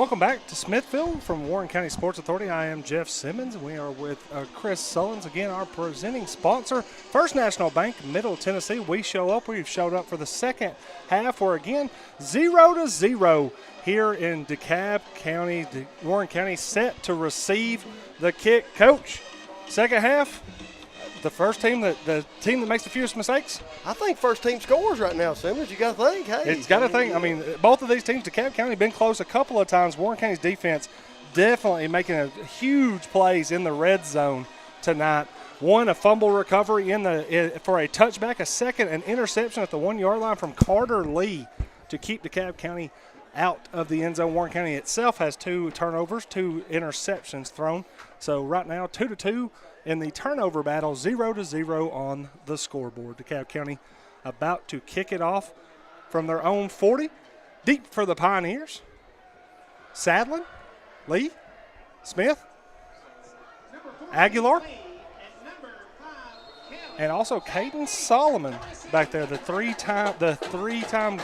Welcome back to Smithfield from Warren County Sports Authority. I am Jeff Simmons. We are with Chris Sullins, again, our presenting sponsor. First National Bank, Middle Tennessee. We show up. We've showed up for the second half. We're again 0-0 here in DeKalb County. Warren County set to receive the kick. Coach, second half, the team that makes the fewest mistakes? I think first team scores right now, Simmons. You got to think, hey. It's got to think. I mean, both of these teams, DeKalb County, been close a couple of times. Warren County's defense definitely making a huge plays in the red zone tonight. One, a fumble recovery for a touchback. A second, an interception at the 1 yard line from Carter Lee to keep DeKalb County out of the end zone. Warren County itself has 2 turnovers, 2 interceptions thrown. So right now, 2-2 in the turnover battle, 0-0 on the scoreboard. DeKalb County about to kick it off from their own 40. Deep for the Pioneers. Sadlin, Lee, Smith, Aguilar, and also Caden Solomon back there, the three-time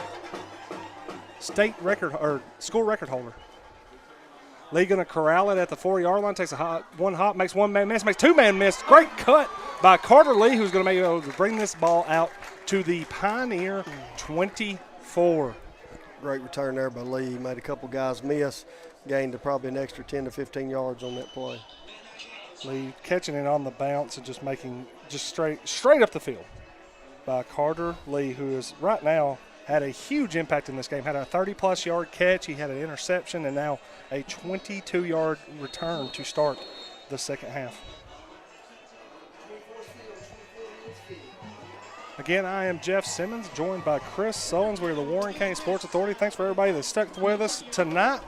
state record or school record holder. Lee going to corral it at the 4 yard line, takes one hop, makes one man miss, makes 2 man miss. Great cut by Carter Lee, who's going to be able to bring this ball out to the Pioneer 24. Great return there by Lee. He made a couple guys miss, gained probably an extra 10 to 15 yards on that play. Lee catching it on the bounce and just making straight up the field by Carter Lee, who is right now had a huge impact in this game. Had a 30-plus yard catch. He had an interception, and now a 22-yard return to start the second half. Again, I am Jeff Simmons, joined by Chris Sullins. We're the Warren County Sports Authority. Thanks for everybody that stuck with us tonight.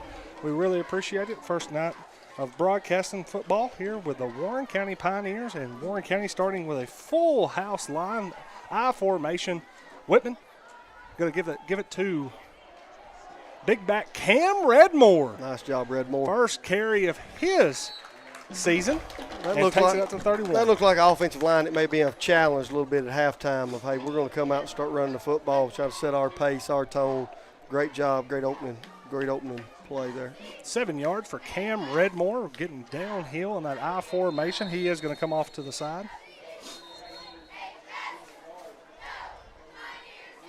We really appreciate it. First night of broadcasting football here with the Warren County Pioneers, and Warren County starting with a full house line, I formation. Whitman going to give it to big back Cam Redmore. Nice job, Redmore. First carry of his season. That looks like it up to 31. That looked like an offensive line that may be a challenge a little bit at halftime of, hey, we're going to come out and start running the football, try to set our pace, our tone. Great job, great opening play there. 7 yards for Cam Redmore, getting downhill in that I formation. He is going to come off to the side.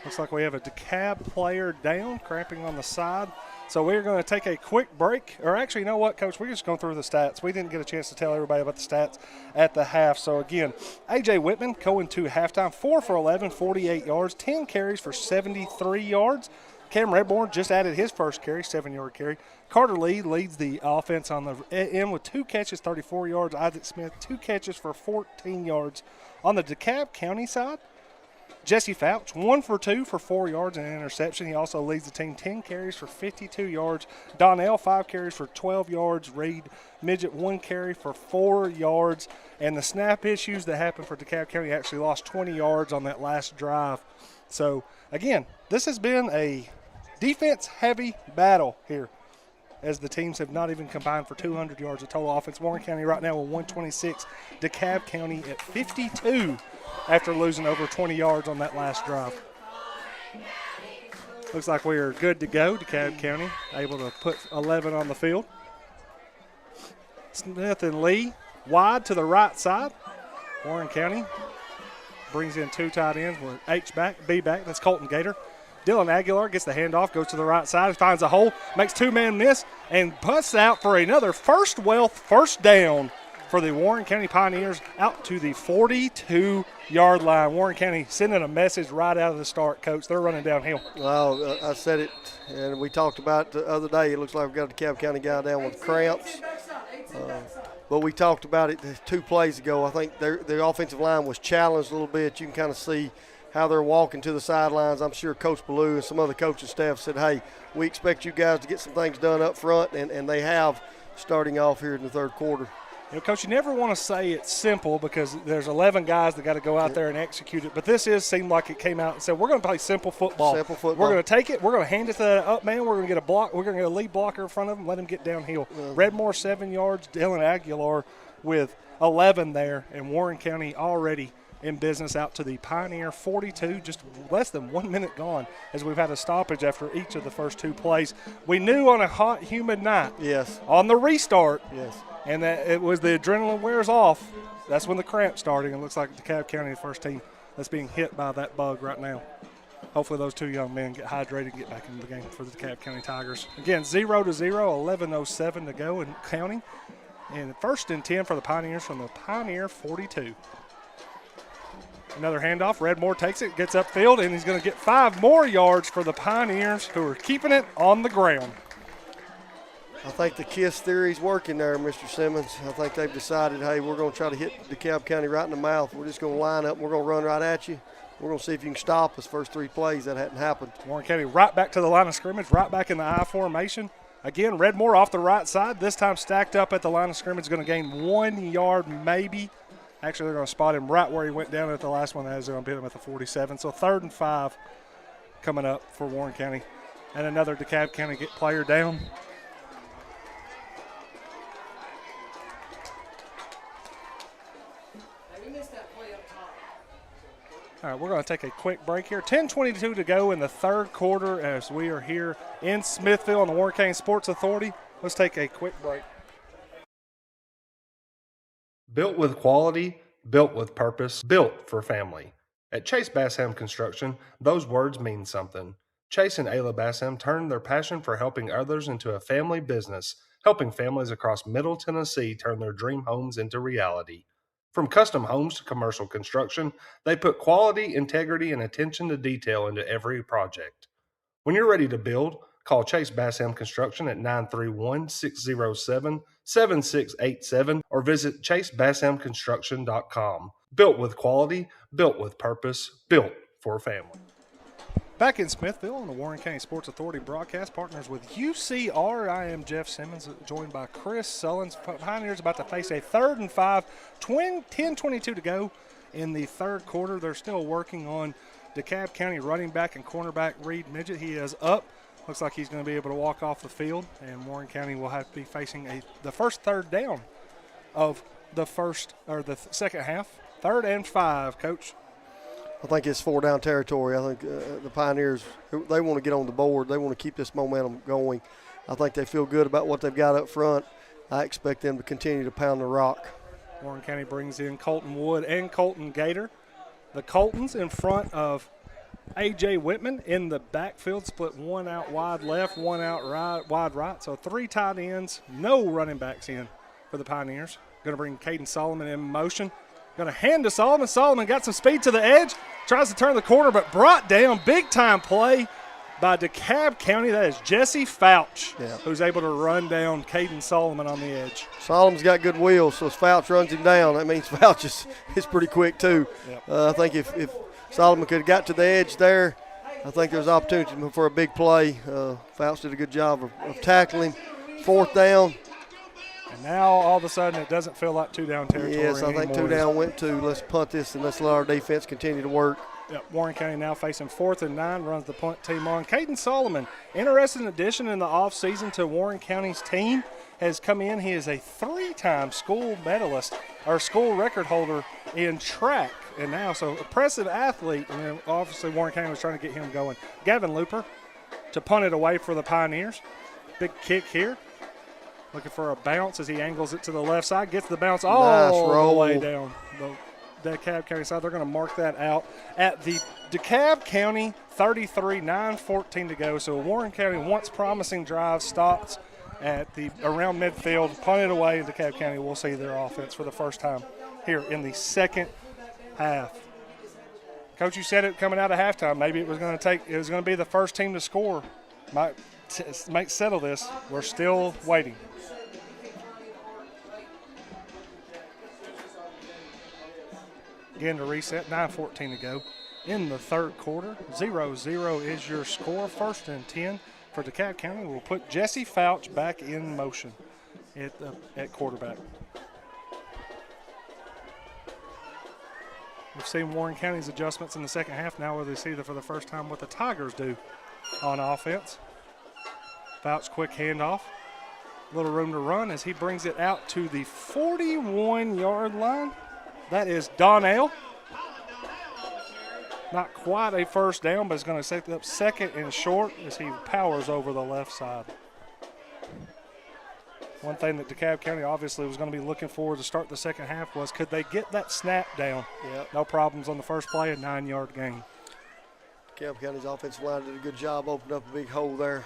Looks like we have a DeKalb player down, cramping on the side. So we're going to take a quick break. Or actually, you know what, Coach? We're just going through the stats. We didn't get a chance to tell everybody about the stats at the half. So, again, A.J. Whitman going to halftime, 4 for 11, 48 yards, 10 carries for 73 yards. Cam Redmore just added his first carry, 7-yard carry. Carter Lee leads the offense on the end with 2 catches, 34 yards. Isaac Smith, 2 catches for 14 yards. On the DeKalb County side, Jesse Fouch, 1 for 2 for 4 yards and an interception. He also leads the team 10 carries for 52 yards. Donnell, 5 carries for 12 yards. Reed Midget, 1 carry for 4 yards. And the snap issues that happened for DeKalb County actually lost 20 yards on that last drive. So, again, this has been a defense-heavy battle here, as the teams have not even combined for 200 yards of total offense. Warren County right now with 126. DeKalb County at 52 after losing over 20 yards on that last drive. Looks like we are good to go. DeKalb County able to put 11 on the field. Smith and Lee wide to the right side. Warren County brings in 2 tight ends with H back, B back. That's Colton Gator. Dylan Aguilar gets the handoff, goes to the right side, finds a hole, makes 2-man miss, and punts out for another first down for the Warren County Pioneers out to the 42-yard line. Warren County sending a message right out of the start, Coach. They're running downhill. Well, I said it, and we talked about it the other day. It looks like we've got a DeKalb County guy down with cramps. But we talked about it 2 plays ago. I think their offensive line was challenged a little bit. You can kind of see how they're walking to the sidelines. I'm sure Coach Ballou and some other coaching staff said, hey, we expect you guys to get some things done up front, and they have starting off here in the third quarter. You know, Coach, you never want to say it's simple because there's 11 guys that got to go out there and execute it. But this seemed like it came out and said, we're going to play simple football. Simple football. We're going to take it. We're going to hand it to that up man. We're going to get a block. We're going to get a lead blocker in front of him, let him get downhill. Redmore 7 yards, Dylan Aguilar with 11 there, and Warren County already in business out to the Pioneer 42, just less than 1 minute gone as we've had a stoppage after each of the first two plays. We knew on a hot, humid night, yes, on the restart, yes, and that it was the adrenaline wears off. That's when the cramps starting. It looks like DeKalb County, the first team that's being hit by that bug right now. Hopefully those two young men get hydrated and get back into the game for the DeKalb County Tigers. Again, 0-0, 11:07 to go and counting. And first and 10 for the Pioneers from the Pioneer 42. Another handoff. Redmore takes it, gets upfield, and he's going to get 5 more yards for the Pioneers, who are keeping it on the ground. I think the KISS theory is working there, Mr. Simmons. I think they've decided, hey, we're going to try to hit DeKalb County right in the mouth. We're just going to line up, and we're going to run right at you. We're going to see if you can stop us. First 3 plays, that hadn't happened. Warren County right back to the line of scrimmage, right back in the I formation. Again, Redmore off the right side, this time stacked up at the line of scrimmage, going to gain 1 yard maybe. Actually, they're going to spot him right where he went down at the last one. That is going to beat him at the 47. So 3rd and 5 coming up for Warren County. And another DeKalb County player down. All right, we're going to take a quick break here. 10:22 to go in the 3rd quarter as we are here in Smithville on the Warren County Sports Authority. Let's take a quick break. Built with quality, built with purpose, built for family. At Chase Bassam Construction, those words mean something. Chase and Ayla Bassam turned their passion for helping others into a family business, helping families across Middle Tennessee turn their dream homes into reality. From custom homes to commercial construction, they put quality, integrity, and attention to detail into every project. When you're ready to build, call Chase Bassam Construction at 931-607-7687 or visit ChaseBassamConstruction.com. Built with quality, built with purpose, built for a family. Back in Smithville on the Warren County Sports Authority broadcast partners with UCR. I am Jeff Simmons, joined by Chris Sullins. Pioneers about to face a 3rd and 5, 10:22 to go in the 3rd quarter. They're still working on DeKalb County running back and cornerback Reed Midget. He is up. Looks like he's going to be able to walk off the field, and Warren County will have to be facing the first 3rd down of the second half. 3rd and 5, Coach. I think it's 4 down territory. I think the Pioneers, they want to get on the board. They want to keep this momentum going. I think they feel good about what they've got up front. I expect them to continue to pound the rock. Warren County brings in Colton Wood and Colton Gator. The Coltons in front of A.J. Whitman in the backfield, split one out wide left, one out wide right. So 3 tight ends, no running backs in for the Pioneers. Going to bring Caden Solomon in motion. Going to hand to Solomon. Solomon got some speed to the edge, tries to turn the corner, but brought down. Big-time play by DeKalb County. That is Jesse Fouch, who's able to run down Caden Solomon on the edge. Solomon's got good wheels, so if Fouch runs him down, that means Fouch is pretty quick too. Yep. I think if Solomon could have got to the edge there, I think there's opportunity for a big play. Fouch did a good job of tackling. 4th down. And now all of a sudden it doesn't feel like 2 down territory Yes, I think 2 down went to. Let's punt this and let's let our defense continue to work. Yep, Warren County now facing 4th and 9, runs the punt team on. Caden Solomon, interesting addition in the offseason to Warren County's team, has come in. He is a 3-time school medalist, or school record holder in track. And now, so impressive athlete. And then obviously Warren County was trying to get him going. Gavin Looper to punt it away for the Pioneers. Big kick here. Looking for a bounce as he angles it to the left side. Gets the bounce all the way down the DeKalb County side. They're going to mark that out at the DeKalb County 33, 9:14 to go. So Warren County, once promising drive, stops at the around midfield, punted away, and DeKalb County will see their offense for the first time here in the second half. Coach, you said it coming out of halftime. Maybe it was going to be the first team to score. Might settle this. We're still waiting. Again to reset, 9:14 to go in the 3rd quarter. 0-0 is your score. 1st and 10 for DeKalb County. We'll put Jesse Fouch back in motion at quarterback. We've seen Warren County's adjustments in the second half. Now we'll see for the first time what the Tigers do on offense. Fouch quick handoff. Little room to run as he brings it out to the 41-yard line. That is Donnell. Not quite a first down, but it's going to set up second and short as he powers over the left side. One thing that DeKalb County obviously was going to be looking for to start the second half was could they get that snap down? Yep. No problems on the first play, a 9-yard gain. DeKalb County's offensive line did a good job opening up a big hole there.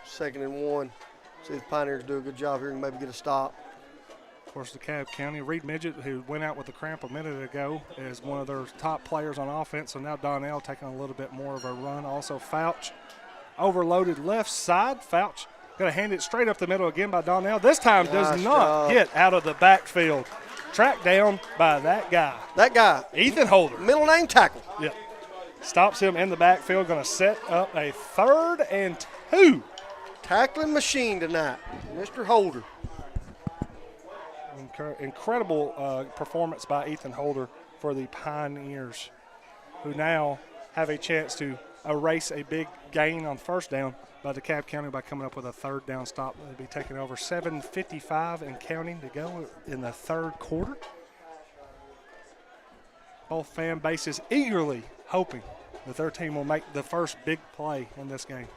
2nd and 1. See if the Pioneers do a good job here and maybe get a stop. Of course, DeKalb County, Reed Midget, who went out with a cramp a minute ago, is one of their top players on offense. So now Donnell taking a little bit more of a run. Also, Fouch overloaded left side. Fouch going to hand it straight up the middle again by Donnell. This time does not get out of the backfield. Tracked down by that guy. That guy. Ethan Holder. Middle name tackle. Yep. Stops him in the backfield. Going to set up a 3rd and 2. Tackling machine tonight, Mr. Holder. Incredible performance by Ethan Holder for the Pioneers, who now have a chance to erase a big gain on first down by DeKalb County by coming up with a 3rd down stop. They'll be taking over 7:55 and counting to go in the 3rd quarter. Both fan bases eagerly hoping that their team will make the first big play in this game.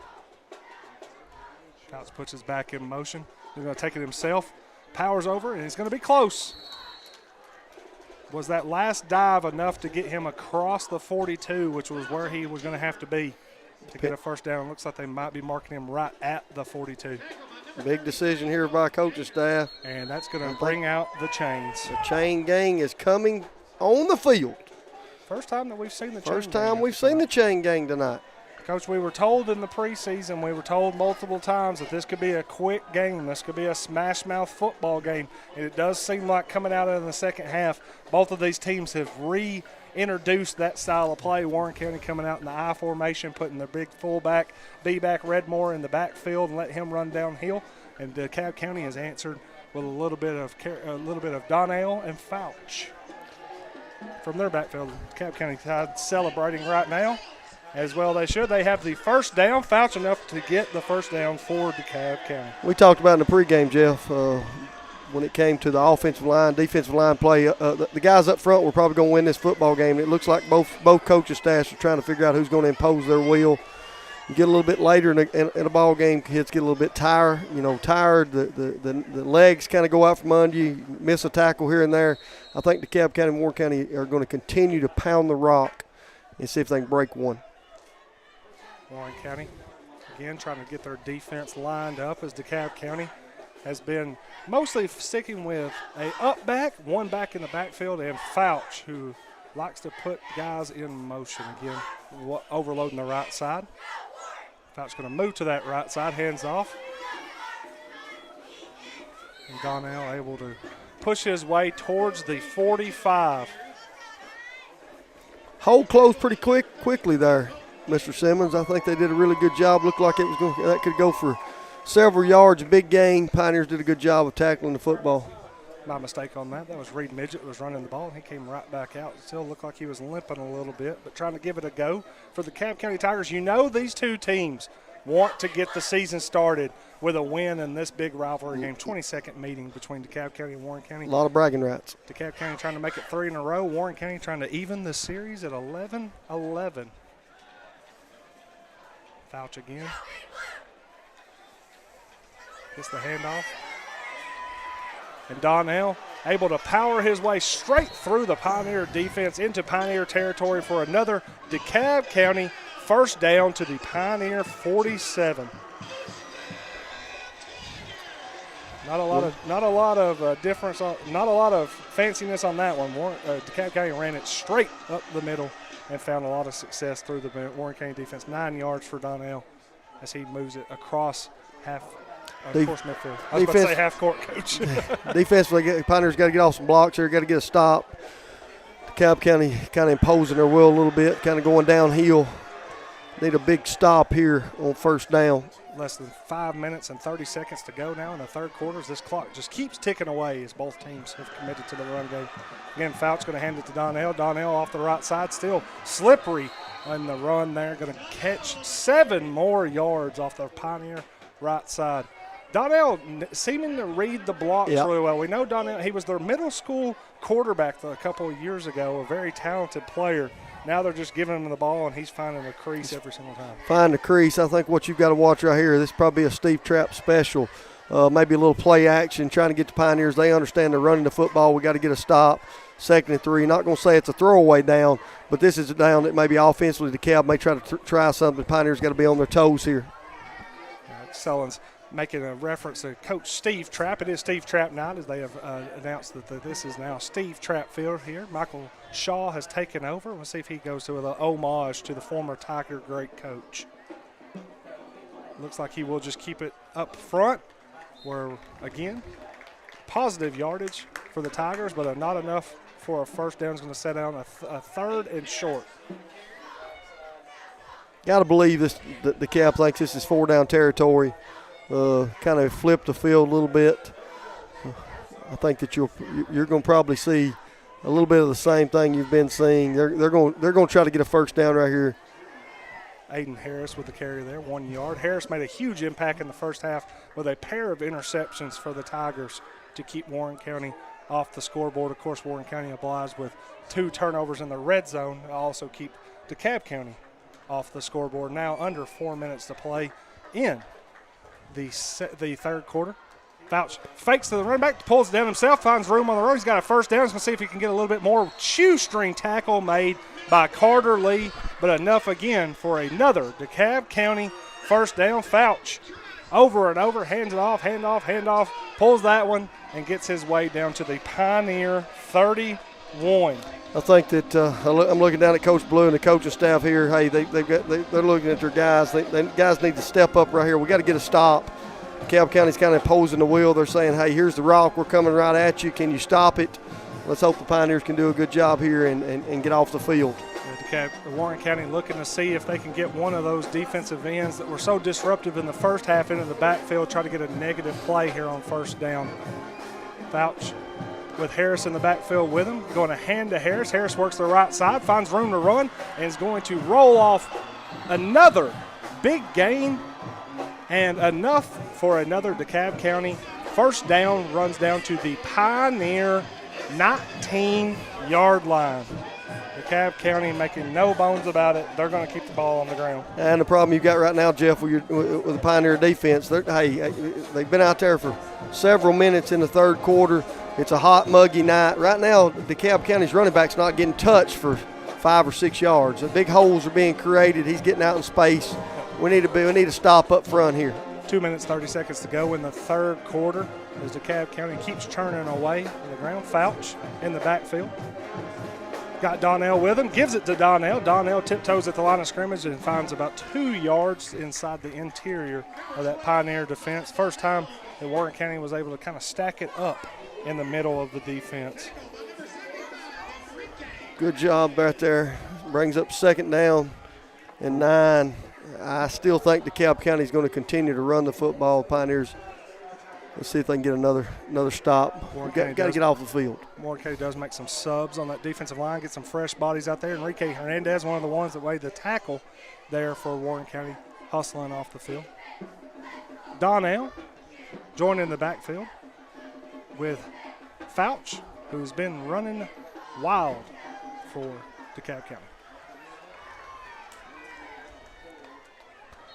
Couch puts his back in motion. He's going to take it himself. Powers over, and he's going to be close. Was that last dive enough to get him across the 42, which was where he was going to have to be to get a first down? Looks like they might be marking him right at the 42. Big decision here by coaching staff. And that's going to bring out the chains. The chain gang is coming on the field. First time that we've seen the chain gang. First time we've seen the chain gang tonight. Coach, we were told in the preseason, we were told multiple times that this could be a quick game. This could be a smash-mouth football game. And it does seem like coming out in the second half, both of these teams have reintroduced that style of play. Warren County coming out in the I formation, putting their big fullback, B-back Redmore in the backfield and let him run downhill. And DeKalb County has answered with a little bit of Donnell and Fouch from their backfield. DeKalb County Tide celebrating right now. As well they should. They have the first down. Fouch enough to get the first down for DeKalb County. We talked about in the pregame, Jeff, when it came to the offensive line, defensive line play. The guys up front were probably going to win this football game. It looks like both coaches' staffs are trying to figure out who's going to impose their will. You get a little bit later in a ball game, kids get a little bit tired. The legs kind of go out from under you, miss a tackle here and there. I think DeKalb County and Warren County are going to continue to pound the rock and see if they can break one. Warren County, again, trying to get their defense lined up as DeKalb County has been mostly sticking with a up back, one back in the backfield, and Fouch, who likes to put guys in motion. Again, overloading the right side. Fouch going to move to that right side, hands off. And Donnell able to push his way towards the 45. Hole closed pretty quickly there, Mr. Simmons. I think they did a really good job. Looked like that could go for several yards, a big gain. Pioneers did a good job of tackling the football. My mistake on that. That was Reed Midget was running the ball. He came right back out. It still looked like he was limping a little bit, but trying to give it a go for the DeKalb County Tigers. You know these two teams want to get the season started with a win in this big rivalry game. 22nd meeting between DeKalb County and Warren County. A lot of bragging rights. DeKalb County trying to make it 3 in a row. Warren County trying to even the series at 11-11. Fouch again. Gets the handoff. And Donnell able to power his way straight through the Pioneer defense into Pioneer territory for another DeKalb County first down to the Pioneer 47. Not a lot of difference. Not a lot of fanciness on that one. DeKalb County ran it straight up the middle and found a lot of success through the Warren County defense. 9 yards for Donnell as he moves it across half. Of course, midfield. I was about to say half court, coach. Defensively, Pioneers got to get off some blocks here. Got to get a stop. DeKalb County kind of imposing their will a little bit, kind of going downhill. Need a big stop here on first down. Less than 5 minutes and 30 seconds to go now in the third quarter. This clock just keeps ticking away as both teams have committed to the run game. Again, Fouch going to hand it to Donnell. Donnell off the right side, still slippery on the run there. Going to catch 7 more yards off the Pioneer right side. Donnell seeming to read the blocks really well. We know Donnell, he was their middle school quarterback a couple of years ago, a very talented player. Now they're just giving him the ball, and he's finding the crease every single time. Find the crease. I think what you've got to watch right here, this is probably a Steve Trapp special. Maybe a little play action, trying to get the Pioneers. They understand they're running the football. We got to get a stop. 2nd and 3. Not going to say it's a throwaway down, but this is a down that maybe offensively DeKalb may try to try something. The Pioneers got to be on their toes here. Sullen's making a reference to Coach Steve Trapp. It is Steve Trapp night, as they have announced that this is now Steve Trapp Field here. Michael Shaw has taken over. We'll see if he goes to an homage to the former Tiger great coach. Looks like he will just keep it up front, where, again, positive yardage for the Tigers, but not enough for a first down. Is going to set down a 3rd and short. Got to believe this. The DeKalb thinks this is 4-down territory. Kind of flip the field a little bit. I think that you're going to probably see a little bit of the same thing you've been seeing. They're going to try to get a first down right here. Aiden Harris with the carry there, 1 yard. Harris made a huge impact in the first half with a pair of interceptions for the Tigers to keep Warren County off the scoreboard. Of course, Warren County obliged with 2 turnovers in the red zone to also keep DeKalb County off the scoreboard. Now under 4 minutes to play in the 3rd quarter. Fouch fakes to the running back, pulls it down himself, finds room on the road. He's got a first down. He's going to see if he can get a little bit more. Shoestring tackle made by Carter Lee, but enough again for another DeKalb County first down. Fouch over and over, hands it off, hand off, pulls that one and gets his way down to the Pioneer 31. I think that I'm looking down at Coach Blue and the coaching staff here. Hey, they're looking at their guys. Guys need to step up right here. We got to get a stop. DeKalb County's kind of posing the wheel. They're saying, hey, here's the rock. We're coming right at you. Can you stop it? Let's hope the Pioneers can do a good job here and get off the field. Warren County looking to see if they can get one of those defensive ends that were so disruptive in the first half into the backfield, try to get a negative play here on first down. Fouch with Harris in the backfield with him, going to hand to Harris. Harris works the right side, finds room to run, and is going to roll off another big gain and enough for another DeKalb County first down. Runs down to the Pioneer 19-yard line. DeKalb County making no bones about it. They're going to keep the ball on the ground. And the problem you've got right now, Jeff, with the Pioneer defense, they've been out there for several minutes in the 3rd quarter. It's a hot, muggy night. Right now, DeKalb County's running back's not getting touched for 5 or 6 yards. The big holes are being created. He's getting out in space. We need to stop up front here. 2 minutes, 30 seconds to go in the 3rd quarter as DeKalb County keeps churning away on the ground. Fouch in the backfield. Got Donnell with him, gives it to Donnell. Donnell tiptoes at the line of scrimmage and finds about 2 yards inside the interior of that Pioneer defense. First time that Warren County was able to kind of stack it up in the middle of the defense. Good job right there. Brings up 2nd down and 9. I still think DeKalb County is going to continue to run the football. Pioneers, let's see if they can get another stop. Got to get off the field. Warren County does make some subs on that defensive line, get some fresh bodies out there. Enrique Hernandez, one of the ones that made the tackle there for Warren County, hustling off the field. Donnell joining the backfield with Fouch, who's been running wild for DeKalb County.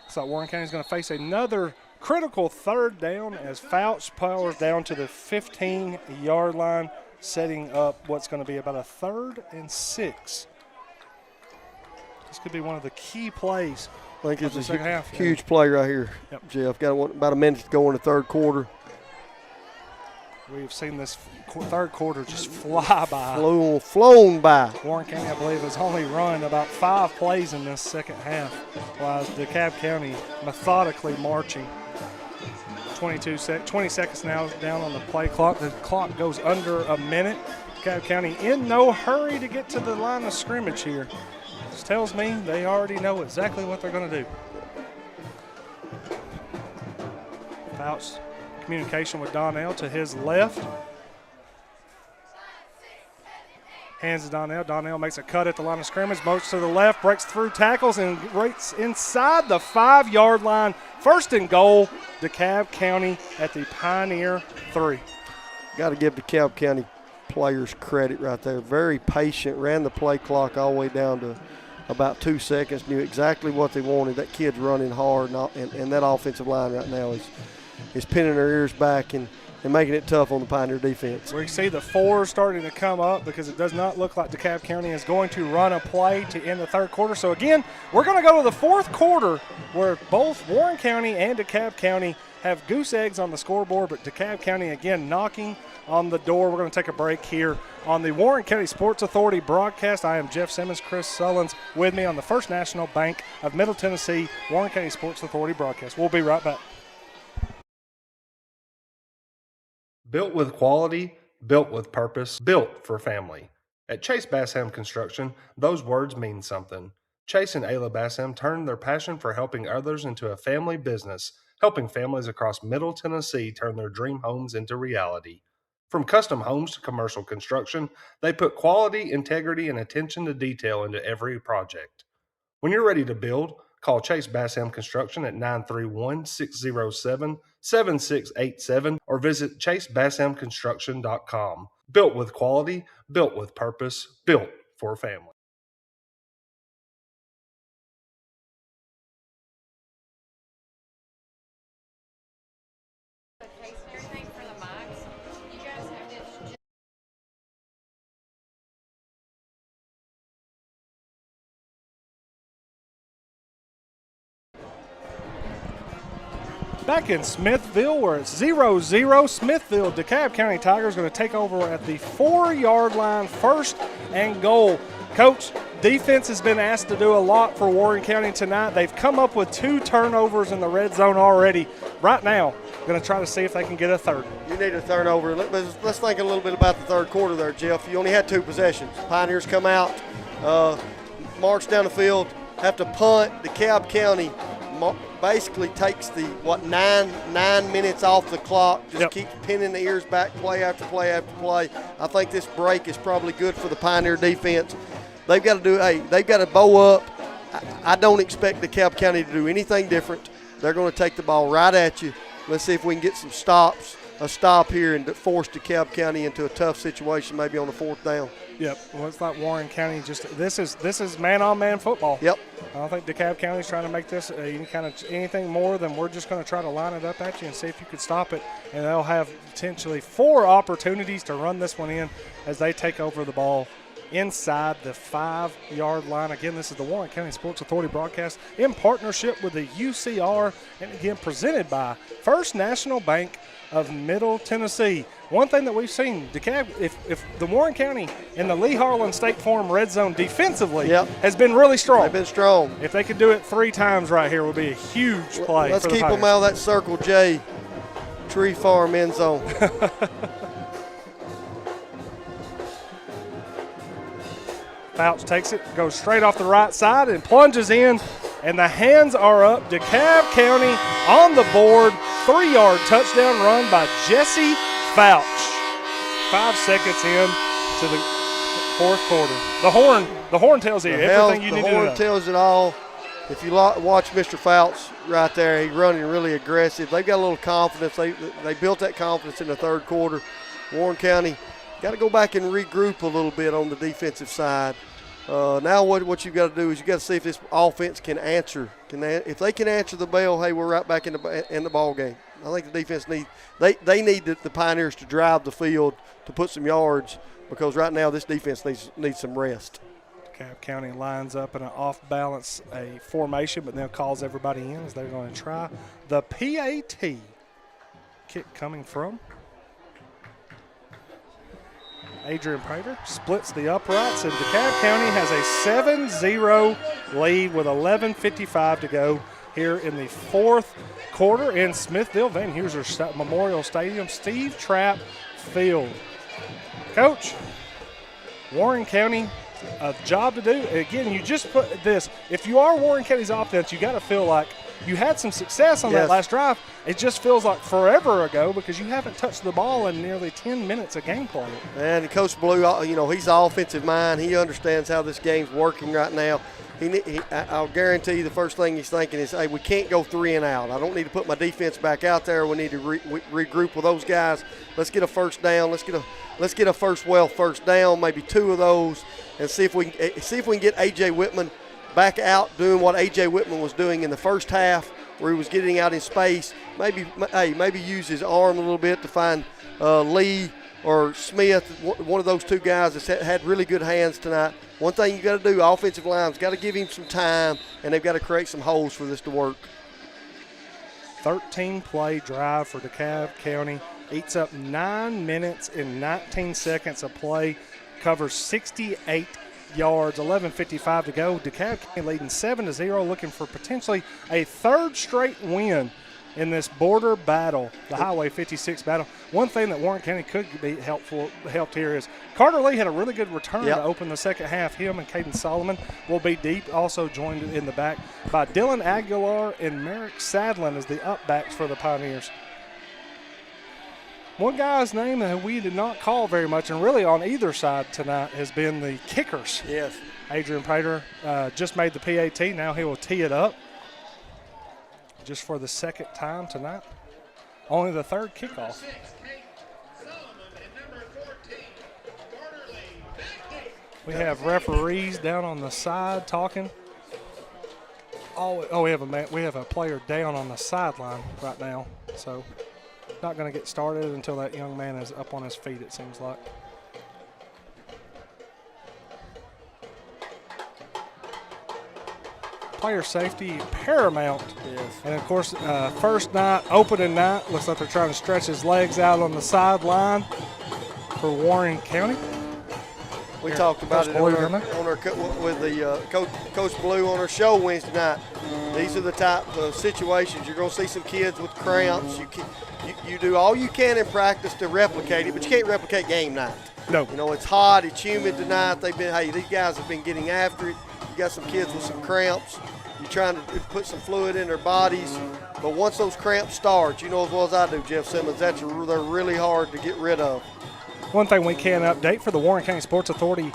So Warren County is going to face another critical 3rd down as Fouch powers down to the 15-yard line, setting up what's going to be about a 3rd and 6. This could be one of the key plays. I think it's a huge play right here, yep. Jeff. Got about a minute to go in the 3rd quarter. We've seen this 3rd quarter just fly by. Flown by. Warren County, I believe, has only run about 5 plays in this 2nd half, while DeKalb County methodically marching. 20 seconds now down on the play clock. The clock goes under a minute. DeKalb County in no hurry to get to the line of scrimmage here. This tells me they already know exactly what they're going to do. Fouch. Communication with Donnell to his left. Hands to Donnell. Donnell makes a cut at the line of scrimmage, moves to the left, breaks through tackles, and rates inside the 5-yard line. 1st and goal, DeKalb County at the Pioneer 3. Got to give DeKalb County players credit right there. Very patient, ran the play clock all the way down to about 2 seconds, knew exactly what they wanted. That kid's running hard, and that offensive line right now is pinning their ears back and making it tough on the Pioneer defense. We see the fours starting to come up because it does not look like DeKalb County is going to run a play to end the third quarter. So, again, we're going to go to the fourth quarter where both Warren County and DeKalb County have goose eggs on the scoreboard, but DeKalb County, again, knocking on the door. We're going to take a break here on the Warren County Sports Authority broadcast. I am Jeff Simmons, Chris Sullins with me on the First National Bank of Middle Tennessee Warren County Sports Authority broadcast. We'll be right back. Built with quality, built with purpose, built for family. At Chase Bassam Construction, those words mean something. Chase and Ayla Bassam turned their passion for helping others into a family business, helping families across Middle Tennessee turn their dream homes into reality. From custom homes to commercial construction, they put quality, integrity, and attention to detail into every project. When you're ready to build, call Chase Bassam Construction at 931-607-7687 or visit ChaseBassamConstruction.com. Built with quality, built with purpose, built for family. Back in Smithville, where it's 0-0, Smithville, DeKalb County Tigers going to take over at the 4-yard line, first and goal. Coach, defense has been asked to do a lot for Warren County tonight. They've come up with 2 turnovers in the red zone already. Right now, going to try to see if they can get a third. You need a turnover. Let's think a little bit about the third quarter there, Jeff. You only had 2 possessions. Pioneers come out, march down the field, have to punt. DeKalb County basically takes the 9 minutes off the clock, just keeps pinning the ears back play after play after play. I think this break is probably good for the Pioneer defense. They've got to bow up. I don't expect DeKalb County to do anything different. They're going to take the ball right at you. Let's see if we can get some stops, a stop here, and force DeKalb County into a tough situation, maybe on the 4th down. Yep. Well, it's like Warren County this is man-on-man football. Yep. I don't think DeKalb County's trying to make this anything more than we're just going to try to line it up at you and see if you could stop it. And they'll have potentially 4 opportunities to run this one in as they take over the ball inside the 5-yard line. Again, this is the Warren County Sports Authority broadcast in partnership with the UCR, and again presented by First National Bank of Middle Tennessee. One thing that we've seen, DeKalb, if the Warren County and the Lee Harlan State Farm red zone defensively has been really strong. They've been strong. If they could do it 3 times right here, would be a huge play. Let's for the keep them out of that Circle J Tree Farm end zone. Fouch takes it, goes straight off the right side and plunges in, and the hands are up. DeKalb County on the board. 3-yard touchdown run by Jesse Fouch. 5 seconds in to the 4th quarter. The horn tells you everything you need to know. The horn tells it all. If you watch Mr. Fouch right there, he's running really aggressive. They've got a little confidence. They built that confidence in the 3rd quarter. Warren County got to go back and regroup a little bit on the defensive side. Now what you've got to do is you got to see if this offense can answer. If they can answer the bell, hey, we're right back in the ball game. I think the defense need the Pioneers to drive the field to put some yards, because right now this defense needs some rest. DeKalb County lines up in an off-balance formation, but then calls everybody in as they're going to try the PAT. Kick coming from Adrian Prater, splits the uprights, and DeKalb County has a 7-0 lead with 11:55 to go here in the 4th quarter in Smithville, Van Heuser Memorial Stadium, Steve Trapp Field. Coach, Warren County, a job to do. Again, you just put this. If you are Warren County's offense, you got to feel like you had some success on that last drive. It just feels like forever ago because you haven't touched the ball in nearly 10 minutes of gameplay. And Coach Blue, he's the offensive mind. He understands how this game's working right now. I'll guarantee you the first thing he's thinking is, hey, we can't go 3 and out. I don't need to put my defense back out there. We need to regroup with those guys. Let's get a first down. Let's get let's get a first down, maybe 2 of those, and see if we can get A.J. Whitman back out doing what A.J. Whitman was doing in the first half, where he was getting out in space. Maybe use his arm a little bit to find Lee or Smith, one of those 2 guys that had really good hands tonight. One thing you got to do, offensive line's got to give him some time, and they've got to create some holes for this to work. 13-play drive for DeKalb County. Eats up 9 minutes and 19 seconds of play. Covers 68 yards, 11:55 to go. DeKalb County leading 7-0, looking for potentially a 3rd straight win in this border battle, the Highway 56 battle. One thing that Warren County could be helped here is Carter Lee had a really good return to open the second half. Him and Caden Solomon will be deep, also joined in the back by Dylan Aguilar and Merrick Sadlin as the upbacks for the Pioneers. One guy's name that we did not call very much, and really on either side tonight, has been the kickers. Yes. Adrian Prater just made the PAT. Now he will tee it up just for the 2nd time tonight. Only the 3rd kickoff. We have referees down on the side talking. We have a player down on the sideline right now, so not going to get started until that young man is up on his feet, it seems like. Player safety paramount. Yes. And, of course, first night, opening night, looks like they're trying to stretch his legs out on the sideline for Warren County. We talked about it with the Coach Blue on our show Wednesday night. These are the type of situations you're going to see some kids with cramps. You do all you can in practice to replicate it, but you can't replicate game night. No. You know, it's hot, it's humid tonight. These guys have been getting after it. You got some kids with some cramps. You're trying to put some fluid in their bodies. But once those cramps start, you know as well as I do, Jeff Simmons, they're really hard to get rid of. One thing we can update for the Warren County Sports Authority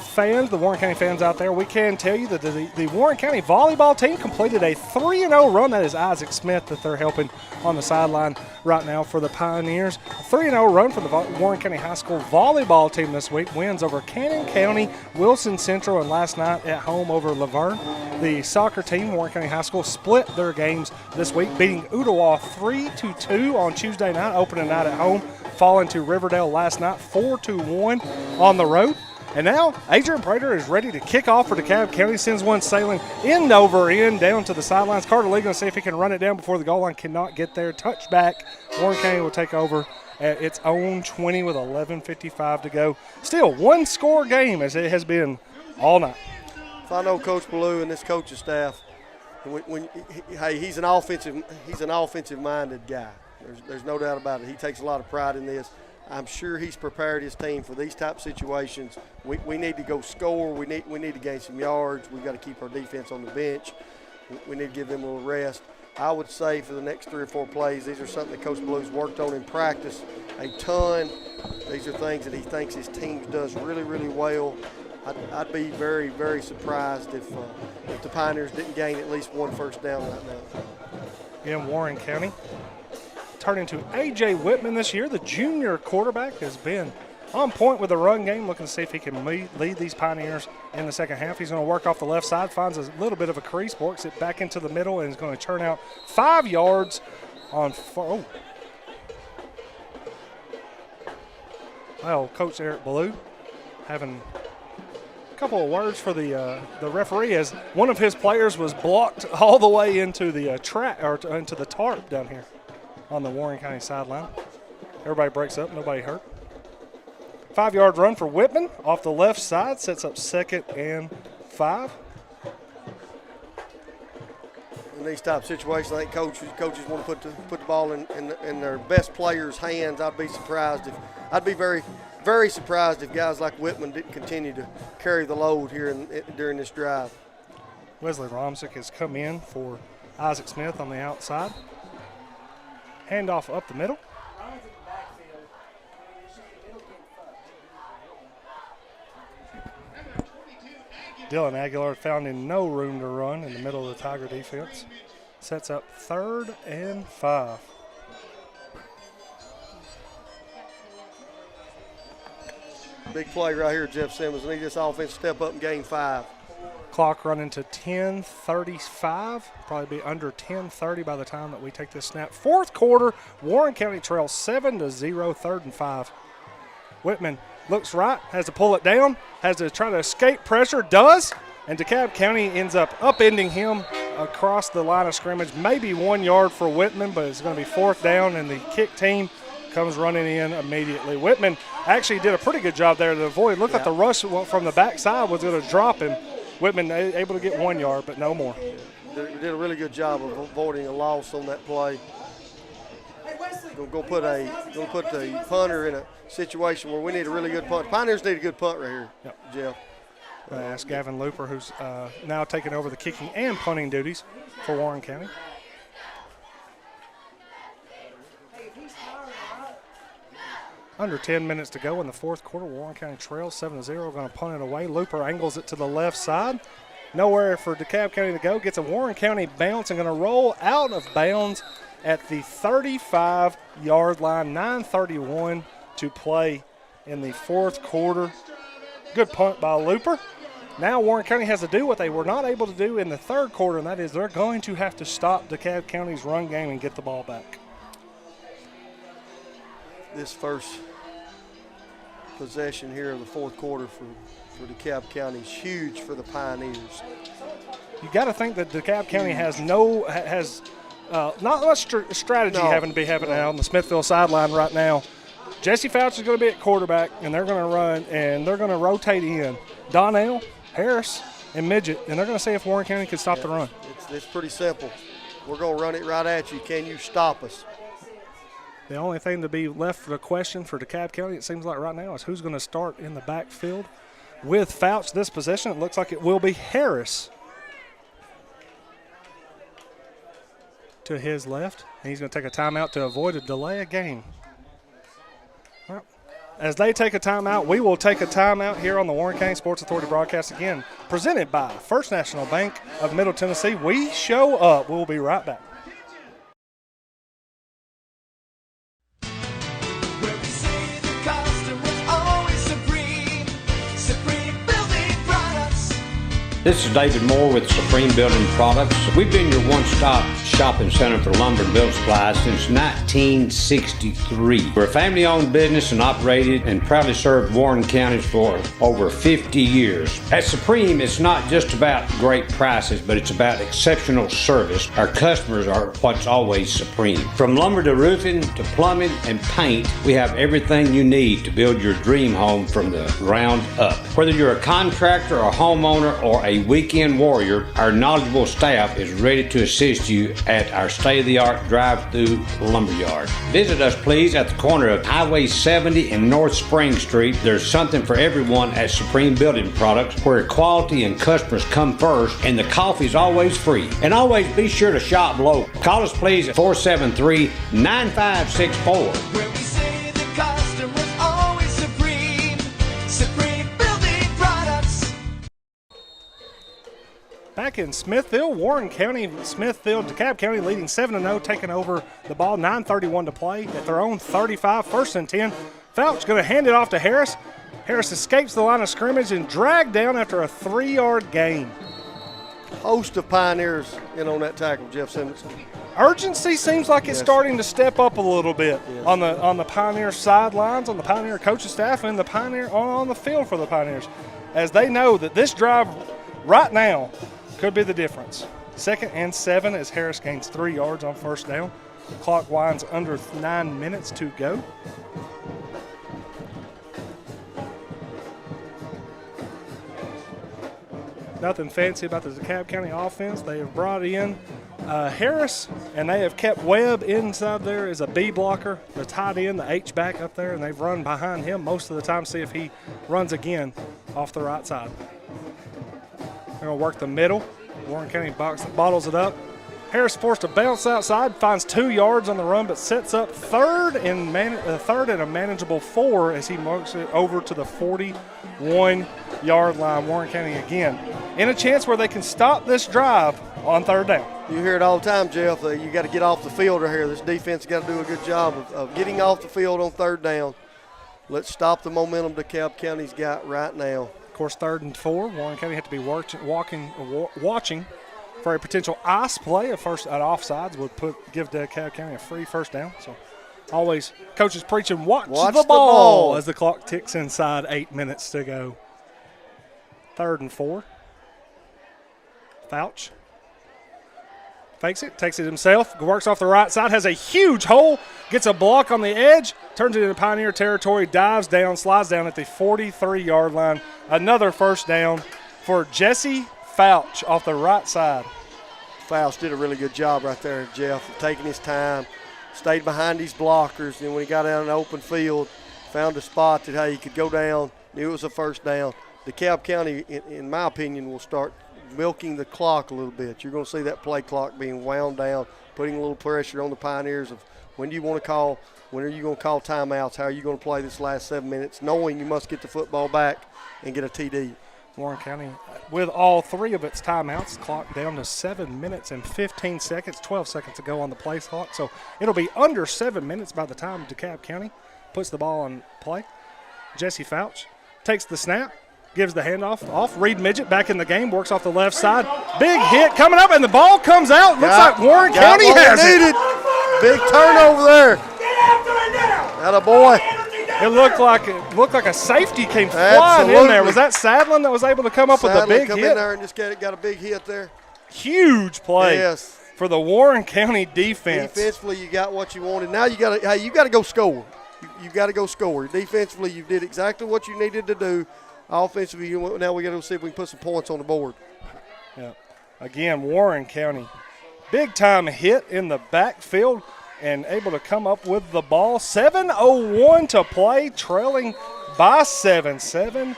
fans, the Warren County fans out there, we can tell you that the Warren County volleyball team completed a 3-0 run. That is Isaac Smith that they're helping on the sideline right now for the Pioneers. A 3-0 run for the Warren County High School volleyball team this week. Wins over Cannon County, Wilson Central, and last night at home over Laverne. The soccer team, Warren County High School, split their games this week, beating Ottawa 3-2 on Tuesday night, opening night at home, falling to Riverdale last night 4-1 on the road. And now Adrian Prater is ready to kick off for DeKalb County, sends one sailing end over end down to the sidelines. Carter Lee going to see if he can run it down before the goal line. Cannot get there. Touchback. Warren County will take over at its own 20 with 11:55 to go. Still one score game as it has been all night. If I know Coach Blue and this coaching staff, he's an offensive-minded guy. There's no doubt about it. He takes a lot of pride in this. I'm sure he's prepared his team for these type of situations. We need to go score. We need to gain some yards. We've got to keep our defense on the bench. We need to give them a little rest. I would say for the next 3 or 4 plays, these are something that Coach Blue's worked on in practice a ton. These are things that he thinks his team does really, really well. I'd be very, very surprised if the Pioneers didn't gain at least 1 first down right now. In Warren County, turning to A.J. Whitman this year, the junior quarterback has been on point with the run game, looking to see if he can lead these Pioneers in the second half. He's going to work off the left side, finds a little bit of a crease, works it back into the middle, and is going to turn out 5 yards on Well, Coach Eric Ballou having a couple of words for the referee, as one of his players was blocked all the way into the into the tarp down here on the Warren County sideline. Everybody breaks up, nobody hurt. 5-yard run for Whitman off the left side, sets up 2nd and 5. In these type of situations, I think coaches want to put the ball in their best players' hands. I'd be very, very surprised if guys like Whitman didn't continue to carry the load here during this drive. Wesley Romsick has come in for Isaac Smith on the outside. Handoff up the middle. Dylan Aguilar found in no room to run in the middle of the Tiger defense. Sets up 3rd and 5. Big play right here, Jeff Simmons. Need this offense to step up and gain 5. Clock running to 10:35. Probably be under 10:30 by the time that we take this snap. Fourth quarter, Warren County trails 7-0, 3rd and 5. Whitman looks right, has to pull it down, has to try to escape pressure, does, and DeKalb County ends up upending him across the line of scrimmage. Maybe 1 yard for Whitman, but it's going to be 4th down, and the kick team comes running in immediately. Whitman actually did a pretty good job there to avoid. Look at the rush from the backside was going to drop him. Whitman able to get 1 yard, but no more. Did a really good job of avoiding a loss on that play. Go put the punter in a situation where we need a really good punt. Pioneers need a good punt right here, Jeff. I asked Gavin Looper, who's now taking over the kicking and punting duties for Warren County. Under 10 minutes to go in the fourth quarter. Warren County trails 7-0. Going to punt it away. Looper angles it to the left side. Nowhere for DeKalb County to go. Gets a Warren County bounce and going to roll out of bounds at the 35-yard line. 9:31 to play in the fourth quarter. Good punt by Looper. Now Warren County has to do what they were not able to do in the third quarter, and that is they're going to have to stop DeKalb County's run game and get the ball back. This first possession here of the fourth quarter for DeKalb County is huge for the Pioneers. You got to think that DeKalb County has not much strategy having out on the Smithville sideline right now. Jesse Fouch is going to be at quarterback, and they're going to run, and they're going to rotate in Donnell, Harris, and Midget, and they're going to see if Warren County can stop the run. It's pretty simple. We're going to run it right at you. Can you stop us? The only thing to be left for the question for DeKalb County, it seems like right now, is who's going to start in the backfield with Fouch this possession. It looks like it will be Harris to his left, and he's going to take a timeout to avoid a delay of game. Well, as they take a timeout, we will take a timeout here on the Warren County Sports Authority broadcast again, presented by First National Bank of Middle Tennessee. We show up. We'll be right back. This is David Moore with Supreme Building Products. We've been your one-stop shopping center for lumber and building supplies since 1963. We're a family-owned business and operated and proudly served Warren County for over 50 years. At Supreme, it's not just about great prices, but it's about exceptional service. Our customers are what's always supreme. From lumber to roofing to plumbing and paint, we have everything you need to build your dream home from the ground up. Whether you're a contractor, a homeowner, or a weekend warrior, our knowledgeable staff is ready to assist you at our state-of-the-art drive-through lumberyard. Visit us, please, at the corner of Highway 70 and North Spring Street. There's something for everyone at Supreme Building Products, where quality and customers come first, and the coffee's always free. And always be sure to shop local. Call us, please, at 473-9564. Where we say the customer's always supreme. Supreme Building Products. Back in Smithville, Warren County, Smithville, DeKalb County leading 7-0, taking over the ball, 9:31 to play at their own 35, 1st and 10. Fouch going to hand it off to Harris. Harris escapes the line of scrimmage and dragged down after a 3-yard gain. Host of Pioneers in on that tackle, Jeff Simmons. Urgency seems like it's starting to step up a little bit on the Pioneer sidelines, on the Pioneer coaching staff, and the Pioneer on the field for the Pioneers, as they know that this drive right now could be the difference. 2nd and 7 as Harris gains 3 yards on 1st down. The clock winds under 9 minutes to go. Nothing fancy about the DeKalb County offense. They have brought in Harris, and they have kept Webb inside there as a B blocker, the tight end, the H back up there, and they've run behind him most of the time, see if he runs again off the right side. They're going to work the middle. Warren County bottles it up. Harris forced to bounce outside, finds 2 yards on the run, but sets up third and a manageable 4 as he marks it over to the 41-yard line. Warren County again in a chance where they can stop this drive on 3rd down. You hear it all the time, Jeff. You got to get off the field right here. This defense got to do a good job of getting off the field on 3rd down. let's stop the momentum DeKalb County's got right now. Of course, 3rd and 4. Warren County had to be watching for a potential ice play. An offsides would give DeKalb County a free first down. So always coaches preaching, watch the ball as the clock ticks inside 8 minutes to go. 3rd and 4. Fouch fakes it, takes it himself, works off the right side, has a huge hole, gets a block on the edge, turns it into Pioneer territory, dives down, slides down at the 43-yard line. Another first down for Jesse Fouch off the right side. Fouch did a really good job right there, Jeff, of taking his time, stayed behind these blockers, and when he got out in the open field, found a spot that, hey, he could go down, knew it was a first down. DeKalb County, in my opinion, will start milking the clock a little bit. You're going to see that play clock being wound down, putting a little pressure on the Pioneers of when do you want to call, when are you going to call timeouts, how are you going to play this last 7 minutes, knowing you must get the football back and get a TD. Warren County, with all 3 of its timeouts, clock down to 7 minutes and 15 seconds, 12 seconds to go on the play clock. So it'll be under 7 minutes by the time DeKalb County puts the ball on play. Jesse Fouch takes the snap, gives the handoff off. Reed Midget back in the game, works off the left side. Big hit coming up, and the ball comes out. Looks like Warren County has it. Big turnover there. Atta boy. It looked like a safety came flying in there. Was that Sadlin that was able to come up with a big come hit? In there and just got a big hit there. Huge play for the Warren County defense. Defensively, you got what you wanted. Now you got to go score. You got to go score. Defensively, you did exactly what you needed to do. Offensively, now we got to see if we can put some points on the board. Yeah. Again, Warren County, big-time hit in the backfield and able to come up with the ball. 7:01 to play, trailing by 7-0.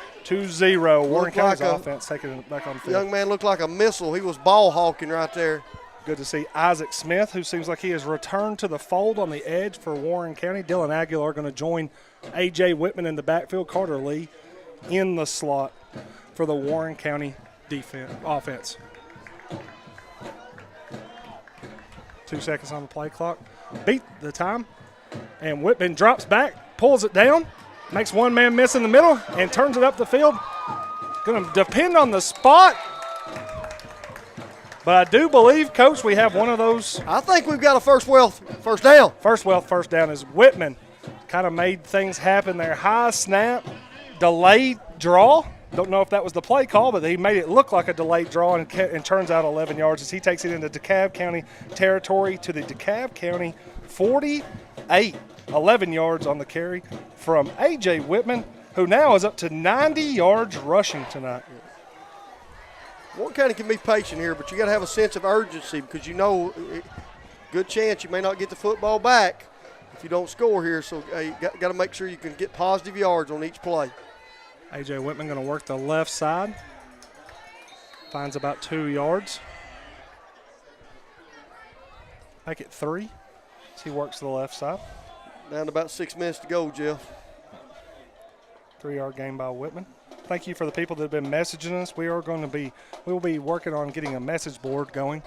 Warren County's offense taking it back on the field. Young man looked like a missile. He was ball hawking right there. Good to see Isaac Smith, who seems like he has returned to the fold on the edge for Warren County. Dylan Aguilar going to join A.J. Whitman in the backfield. Carter Lee in the slot for the Warren County offense. 2 seconds on the play clock. Beat the time. And Whitman drops back, pulls it down, makes one man miss in the middle, and turns it up the field. Going to depend on the spot. But I do believe, Coach, we have one of those. I think we've got a first down. First down is Whitman. Kind of made things happen there. High snap, delayed draw. Don't know if that was the play call, but he made it look like a delayed draw and turns out 11 yards as he takes it into DeKalb County territory to the DeKalb County 48. 11 yards on the carry from A.J. Whitman, who now is up to 90 yards rushing tonight. Warren County can be patient here, but you got to have a sense of urgency because you know good chance you may not get the football back if you don't score here. So you got to make sure you can get positive yards on each play. A.J. Whitman going to work the left side. Finds about 2 yards. Make it 3 as he works to the left side. Down to about 6 minutes to go, Jeff. 3-yard gain by Whitman. Thank you for the people that have been messaging us. We'll be working on getting a message board going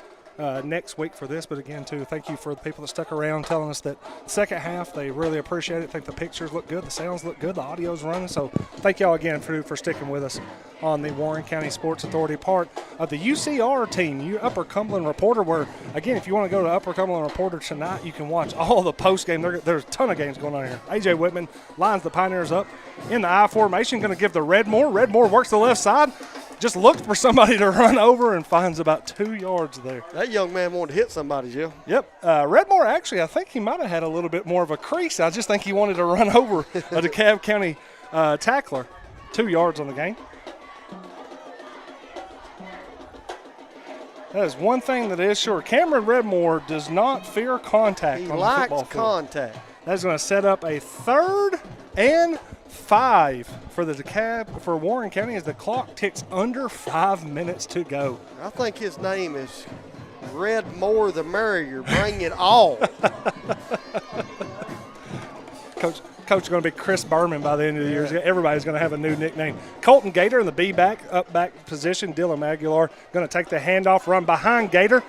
next week for this. But again, too, thank you for the people that stuck around telling us that second half, they really appreciate it. Think the pictures look good, the sounds look good, the audio's running. So thank y'all again for sticking with us on the Warren County Sports Authority, part of the UCR team, Upper Cumberland Reporter, where, again, if you want to go to Upper Cumberland Reporter tonight, you can watch all the post-game. There's a ton of games going on here. A.J. Whitman lines the Pioneers up in the I formation, going to give to Redmore. Redmore works the left side. Just looked for somebody to run over and finds about 2 yards there. That young man wanted to hit somebody, Jeff. Yep. Redmore, actually, I think he might have had a little bit more of a crease. I just think he wanted to run over a DeKalb County tackler. 2 yards on the game. That is one thing that is sure. Cameron Redmore does not fear contact on the football field. He likes contact. That's going to set up a 3rd and 5 for the DeKalb for Warren County as the clock ticks under 5 minutes to go. I think his name is Redmore the Merrier. Bring it all. Coach is going to be Chris Berman by the end of the year. Everybody's going to have a new nickname. Colton Gator in the up back position. Dylan Aguilar going to take the handoff, run behind Gator,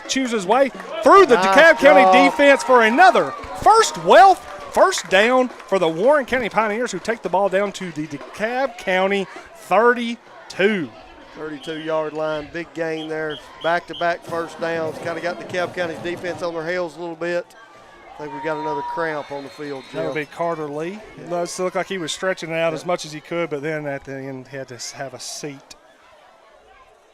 choose his way through the DeKalb County defense for another first Wealth First down for the Warren County Pioneers, who take the ball down to the DeKalb County 32. 32-yard line, big gain there. Back-to-back first downs. Kind of got DeKalb County's defense on their heels a little bit. I think we got another cramp on the field, Jim. That would be Carter Lee. It does look like he was stretching it out as much as he could, but then at the end had to have a seat.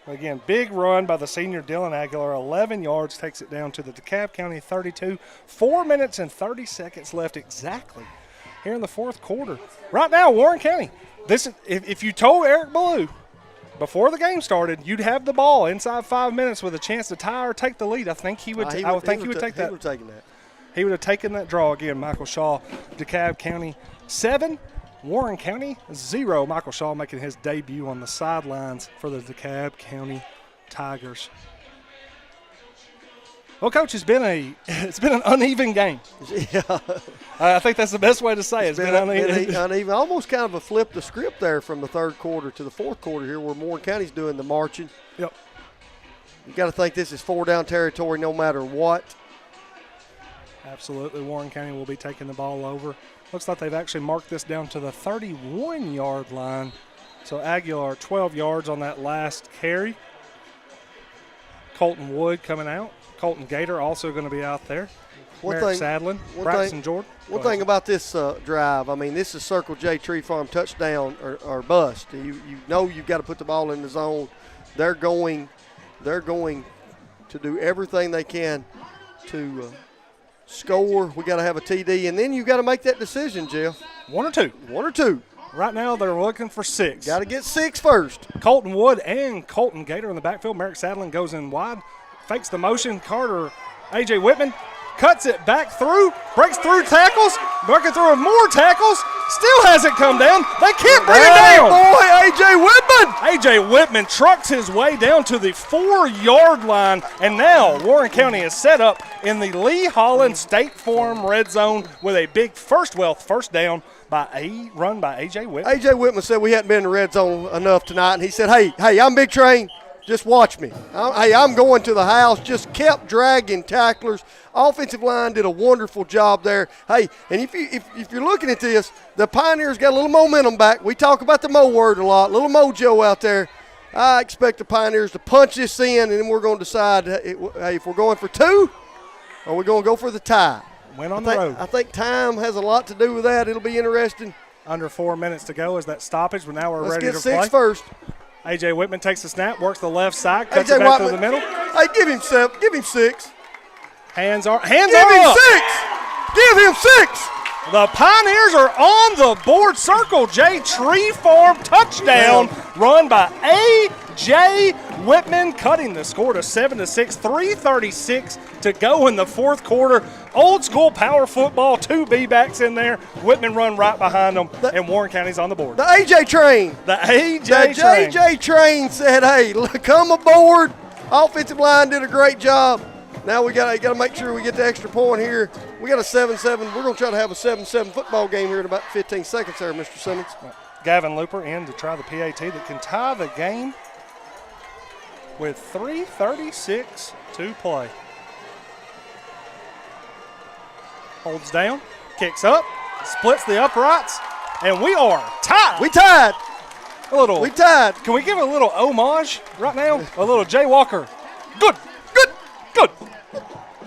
Again, big run by the senior Dylan Aguilar. 11 yards, takes it down to the DeKalb County 32. 4 minutes and 30 seconds left exactly here in the fourth quarter. Right now, Warren County, this is, if you told Eric Ballou before the game started you'd have the ball inside 5 minutes with a chance to tie or take the lead, I think he would. I would think he would take that. He would have taken that. He would have taken that draw again. Michael Shaw, DeKalb County 7. Warren County 0. Michael Shaw making his debut on the sidelines for the DeKalb County Tigers. Well, Coach, it's been an uneven game. Yeah, I think that's the best way to say it. It's been uneven. uneven. Almost kind of a flip the script there from the third quarter to the fourth quarter here, where Warren County's doing the marching. Yep. You got to think this is 4-down territory no matter what. Absolutely. Warren County will be taking the ball over. Looks like they've actually marked this down to the 31-yard line. So Aguilar 12 yards on that last carry. Colton Wood coming out. Colton Gator also going to be out there. Merrick Sadlin, Bryson Jordan. One thing about this drive, I mean, this is Circle J Tree Farm touchdown or bust. You know you've got to put the ball in the zone. They're going to do everything they can to score. We got to have a TD, and then you got to make that decision, Jeff. One or two. Right now they're looking for 6. Got to get 6 first. Colton Wood and Colton Gator in the backfield. Merrick Sadlin goes in wide, fakes the motion. Carter, A.J. Whitman cuts it back through, breaks through tackles, working through with more tackles, still hasn't come down. They can't bring it down. Boy, A.J. Whitman. A.J. Whitman trucks his way down to the 4-yard line, and now Warren County is set up in the Lee Holland State Farm red zone with a big first down run by A.J. Whitman. A.J. Whitman said we hadn't been in the red zone enough tonight, and he said, hey, I'm Big Train. Just watch me. I'm going to the house. Just kept dragging tacklers. Offensive line did a wonderful job there. Hey, and if you're looking at this, the Pioneers got a little momentum back. We talk about the Mo word a lot, little mojo out there. I expect the Pioneers to punch this in, and then we're going to decide if we're going for 2 or we're going to go for the tie. Went on the road. I think time has a lot to do with that. It'll be interesting. Under 4 minutes to go is that stoppage, but now we're ready to play. Let's get 6 first. A.J. Whitman takes the snap, works the left side, cuts it back through the middle. Hey, give him 7. Give him 6. Hands are up. Give him 6. Give him 6. The Pioneers are on the board. Circle J Tree Farm touchdown run by A.J. Whitman, cutting the score to 7-6. 3:36 to go in the fourth quarter. Old school power football, 2 B-backs in there. Whitman run right behind them, and Warren County's on the board. The A.J. Train. The A.J. Train said, hey, come aboard. Offensive line did a great job. Now we got to make sure we get the extra point here. We got a 7-7. We're going to try to have a 7-7 football game here in about 15 seconds there, Mr. Simmons. Gavin Looper in to try the PAT that can tie the game with 3:36 to play. Holds down, kicks up, splits the uprights, and we are tied. We tied. We tied. Can we give a little homage right now? A little Jay Walker. Good.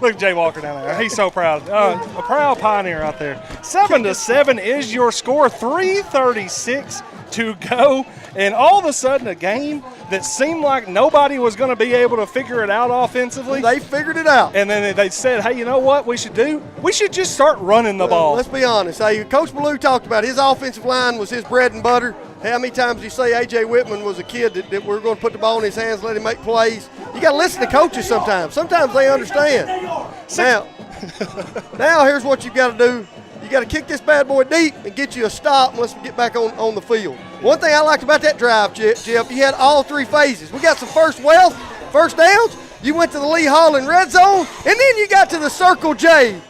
Look at Jay Walker down there. He's so proud. A proud Pioneer out there. 7-7 is your score. 3:36 to go. And all of a sudden, a game that seemed like nobody was going to be able to figure it out offensively. They figured it out. And then they said, hey, you know what we should do? We should just start running the ball. Let's be honest. Hey, Coach Ballou talked about his offensive line was his bread and butter. How many times did you say A.J. Whitman was a kid that we're going to put the ball in his hands, let him make plays? You got to listen to coaches sometimes. Sometimes they understand. Now here's what you got to do. You got to kick this bad boy deep and get you a stop and let's get back on the field. One thing I liked about that drive, Jeff, you had all 3 phases. We got some first downs. You went to the Lee Holland red zone, and then you got to the Circle J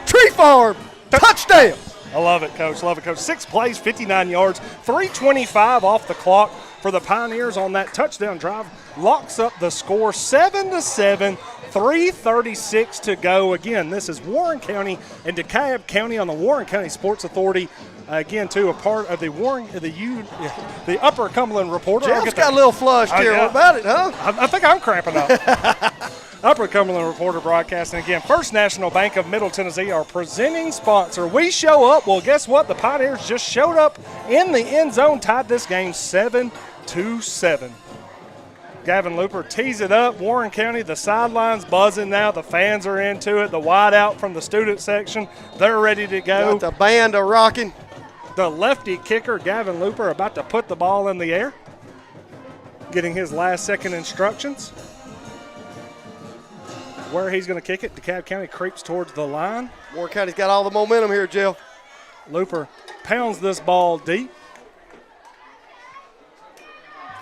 Tree Farm touchdown. I love it, Coach. 6 plays, 59 yards, 3:25 off the clock for the Pioneers on that touchdown drive. Locks up the score 7-7, 3:36 to go. Again, this is Warren County and DeKalb County on the Warren County Sports Authority. Again, too, a part of the Upper Cumberland Reporter. Jeff's got a little flushed here. yeah. What about it, huh? I think I'm cramping up. Upper Cumberland Reporter broadcasting again. First National Bank of Middle Tennessee, our presenting sponsor. We show up. Well, guess what? The Pioneers just showed up in the end zone, tied this game 7-7. Gavin Looper tees it up. Warren County, the sideline's buzzing now. The fans are into it. The wide out from the student section, they're ready to go. Got the band a rocking. The lefty kicker, Gavin Looper, about to put the ball in the air, getting his last second instructions. Where he's going to kick it, DeKalb County creeps towards the line. Warren County's got all the momentum here, Jeff. Looper pounds this ball deep.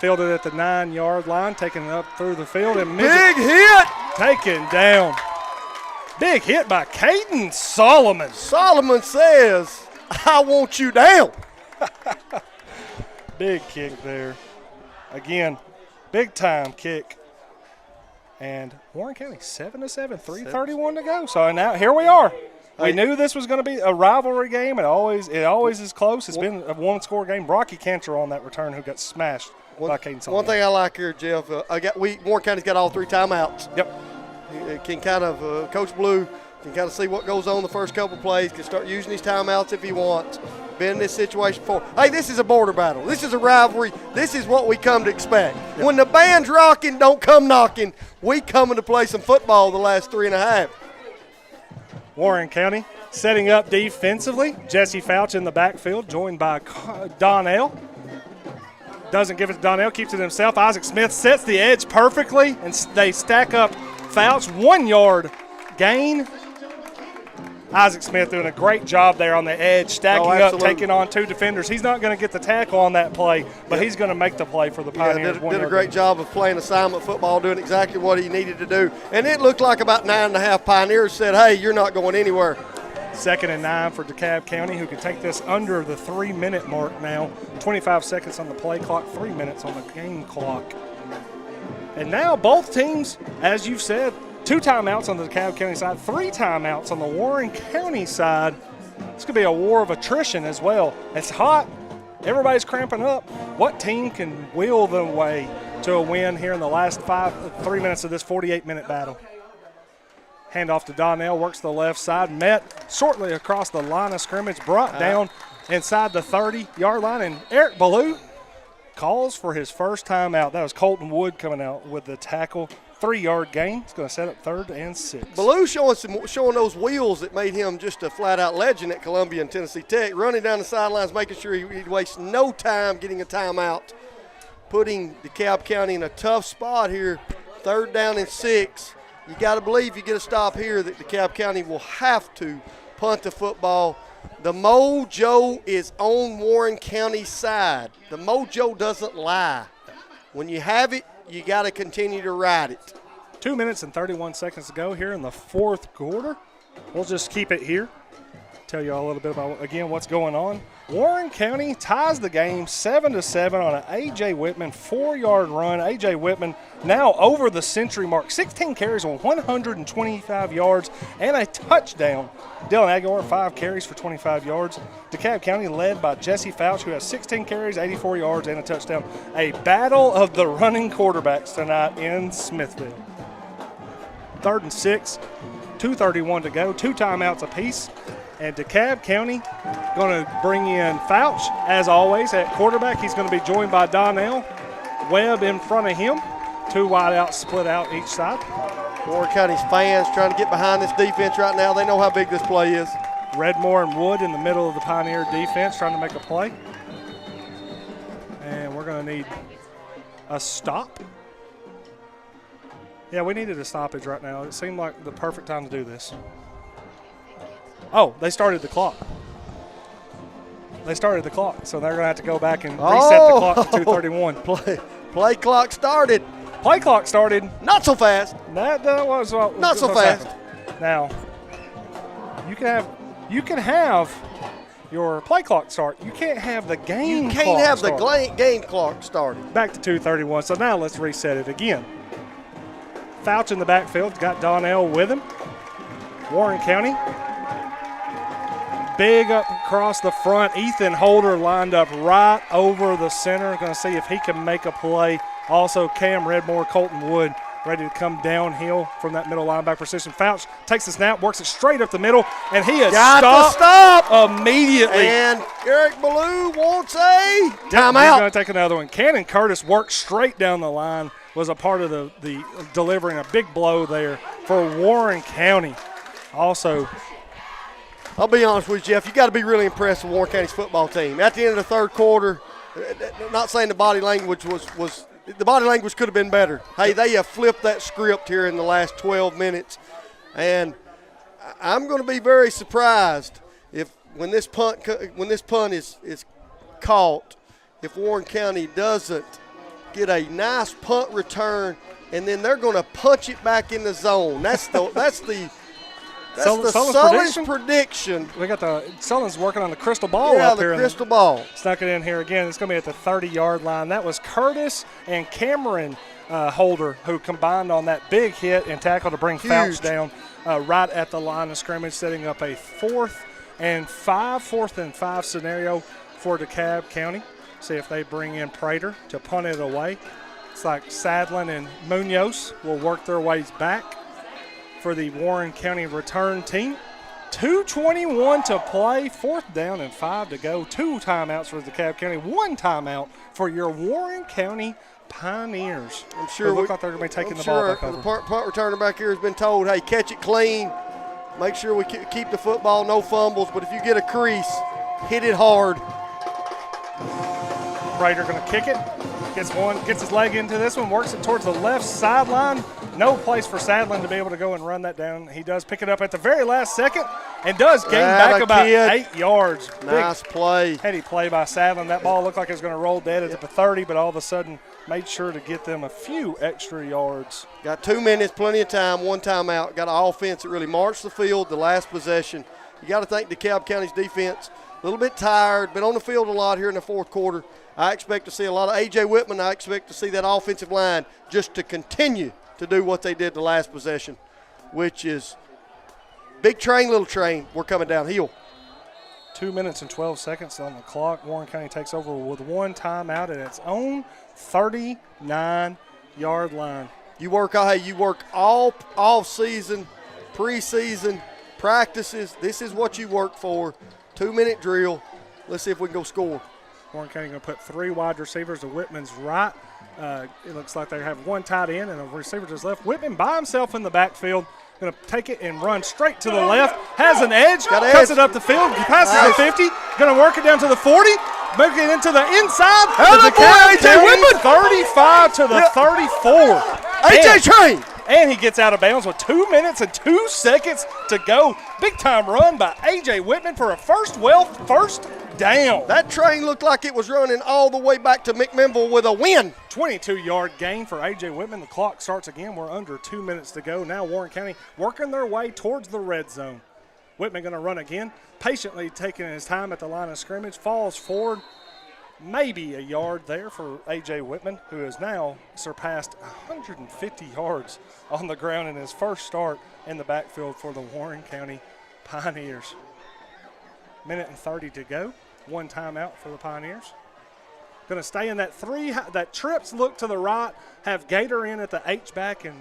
Fielded at the 9-yard line, taking it up through the field. And Big hit! taken down. Big hit by Caden Solomon. Solomon says, I want you down. Big kick there. Again, big time kick. And Warren County 7-7, 3:31 to go. So now here we are. We knew this was going to be a rivalry game. It always is close. It's been a one-score game. Brocky Cantor on that return who got smashed by Caden Solomon. One thing I like here, Jeff, Warren County's got all 3 timeouts. Yep. He can kind of, Coach Blue can kind of see what goes on the first couple plays, can start using these timeouts if he wants. Been in this situation before. Hey, this is a border battle. This is a rivalry. This is what we come to expect. Yep. When the band's rocking, don't come knocking. We coming to play some football the last 3.5. Warren County setting up defensively. Jesse Fouch in the backfield, joined by Donnell. Doesn't give it to Donnell, keeps it himself. Isaac Smith sets the edge perfectly, and they stack up Fouch. 1-yard gain. Isaac Smith doing a great job there on the edge, stacking up, taking on 2 defenders. He's not going to get the tackle on that play, but he's going to make the play for the Pioneers. Did a great job of playing assignment football, doing exactly what he needed to do. And it looked like about 9.5 Pioneers said, hey, you're not going anywhere. 2nd and 9 for DeKalb County, who can take this under the 3-minute mark now. 25 seconds on the play clock, 3 minutes on the game clock. And now both teams, as you've said, 2 timeouts on the DeKalb County side, 3 timeouts on the Warren County side. It's going to be a war of attrition as well. It's hot. Everybody's cramping up. What team can wheel the way to a win here in the last 3 minutes of this 48-minute battle? Handoff to Donnell, works the left side, met shortly across the line of scrimmage, brought down inside the 30-yard line, and Eric Ballou calls for his first timeout. That was Colton Wood coming out with the tackle. 3-yard gain. It's going to set up 3rd and 6. Ballou showing those wheels that made him just a flat-out legend at Columbia and Tennessee Tech, running down the sidelines, making sure he'd waste no time getting a timeout, putting DeKalb County in a tough spot here, 3rd down and 6. You got to believe you get a stop here that DeKalb County will have to punt the football. The mojo is on Warren County's side. The mojo doesn't lie. When you have it, you got to continue to ride it. 2 minutes and 31 seconds to go here in the 4th quarter. We'll just keep it here. Tell you all a little bit about, again, what's going on. Warren County ties the game 7-7 on an A.J. Whitman 4-yard run. A.J. Whitman now over the century mark. 16 carries on 125 yards and a touchdown. Dylan Aguilar, 5 carries for 25 yards. DeKalb County led by Jesse Fouch, who has 16 carries, 84 yards, and a touchdown. A battle of the running quarterbacks tonight in Smithville. 3rd and 6, 2:31 to go, 2 timeouts apiece. And DeKalb County going to bring in Fouch, as always, at quarterback. He's going to be joined by Donnell. Webb in front of him. 2 wideouts split out each side. Warren County's fans trying to get behind this defense right now. They know how big this play is. Redmore and Wood in the middle of the Pioneer defense trying to make a play. And we're going to need a stop. Yeah, we needed a stoppage right now. It seemed like the perfect time to do this. Oh, they started the clock. So they're going to have to go back and reset the clock to 2:31. Play clock started. Play clock started. Not so fast. That was what Not so fast. happened. Now, you can have your play clock start. You can't have the game You clock can't have start. the game clock started. Back to 2:31. So now let's reset it again. Fouch in the backfield, got Donnell with him. Warren County, big up across the front. Ethan Holder lined up right over the center. Going to see if he can make a play. Also, Cam Redmore, Colton Wood, ready to come downhill from that middle linebacker position. Fouch takes the snap, works it straight up the middle, and he is stopped immediately. And Eric Ballou wants a He's timeout. going to take another one. Cannon Curtis worked straight down the line, was a part of the delivering a big blow there for Warren County. Also, I'll be honest with you, Jeff. You got to be really impressed with Warren County's football team. At the end of the third quarter, not saying the body language was the body language could have been better. Hey, they have flipped that script here in the last 12 minutes, and I'm going to be very surprised if when this punt is caught, if Warren County doesn't get a nice punt return, and then they're going to punch it back in the zone. That's the Sullen's prediction. we got Sullen's working on the crystal ball Yeah, up the here. crystal ball. Snuck it in here again. It's going to be at the 30-yard line. That was Curtis and Cameron Holder who combined on that big hit and tackle to bring Fouch down right at the line of scrimmage, setting up a fourth and five scenario for DeKalb County. See if they bring in Prater to punt it away. It's like Sadlin and Munoz will work their ways back for the Warren County return team. 2:21 to play, 4th down and 5 to go. 2 timeouts for DeKalb County, 1 timeout for your Warren County Pioneers. I'm sure they look like they're going to be taking the ball back over. The punt returner back here has been told, hey, catch it clean. Make sure we keep the football, no fumbles. But if you get a crease, hit it hard. Prater going to kick it. Gets his leg into this one, works it towards the left sideline. No place for Sadlin to be able to go and run that down. He does pick it up at the very last second and does gain back about 8 yards. Nice play. Heady play by Sadlin. That ball looked like it was going to roll dead at the 30, but all of a sudden made sure to get them a few extra yards. Got 2 minutes, plenty of time, 1 timeout. Got an offense that really marched the field the last possession. You got to thank DeKalb County's defense. A little bit tired, been on the field a lot here in the fourth quarter. I expect to see a lot of A.J. Whitman. I expect to see that offensive line just to continue to do what they did the last possession, which is big train, little train. We're coming downhill. 2 minutes and 12 seconds on the clock. Warren County takes over with 1 timeout at its own 39-yard line. You work all season, preseason, practices. This is what you work for. 2-minute drill. Let's see if we can go score. Warren County going to put 3 wide receivers to Whitman's right. It looks like they have 1 tight end and a receiver just left. Whitman by himself in the backfield. Going to take it and run straight to the left. Has an edge. Cuts it up the field. He passes the 50. Going to work it down to the 40. Making it into the inside. A.J. Whitman. 35 to the 34. A.J. Train. And he gets out of bounds with 2 minutes and 2 seconds to go. Big time run by A.J. Whitman for a first down. That train looked like it was running all the way back to McMinnville with a win. 22-yard gain for A.J. Whitman. The clock starts again. We're under 2 minutes to go. Now Warren County working their way towards the red zone. Whitman going to run again, patiently taking his time at the line of scrimmage, falls forward. Maybe a yard there for A.J. Whitman, who has now surpassed 150 yards on the ground in his first start in the backfield for the Warren County Pioneers. Minute and 30 to go. 1 timeout for the Pioneers. Going to stay in that 3. That trips look to the right, have Gator in at the H-back, and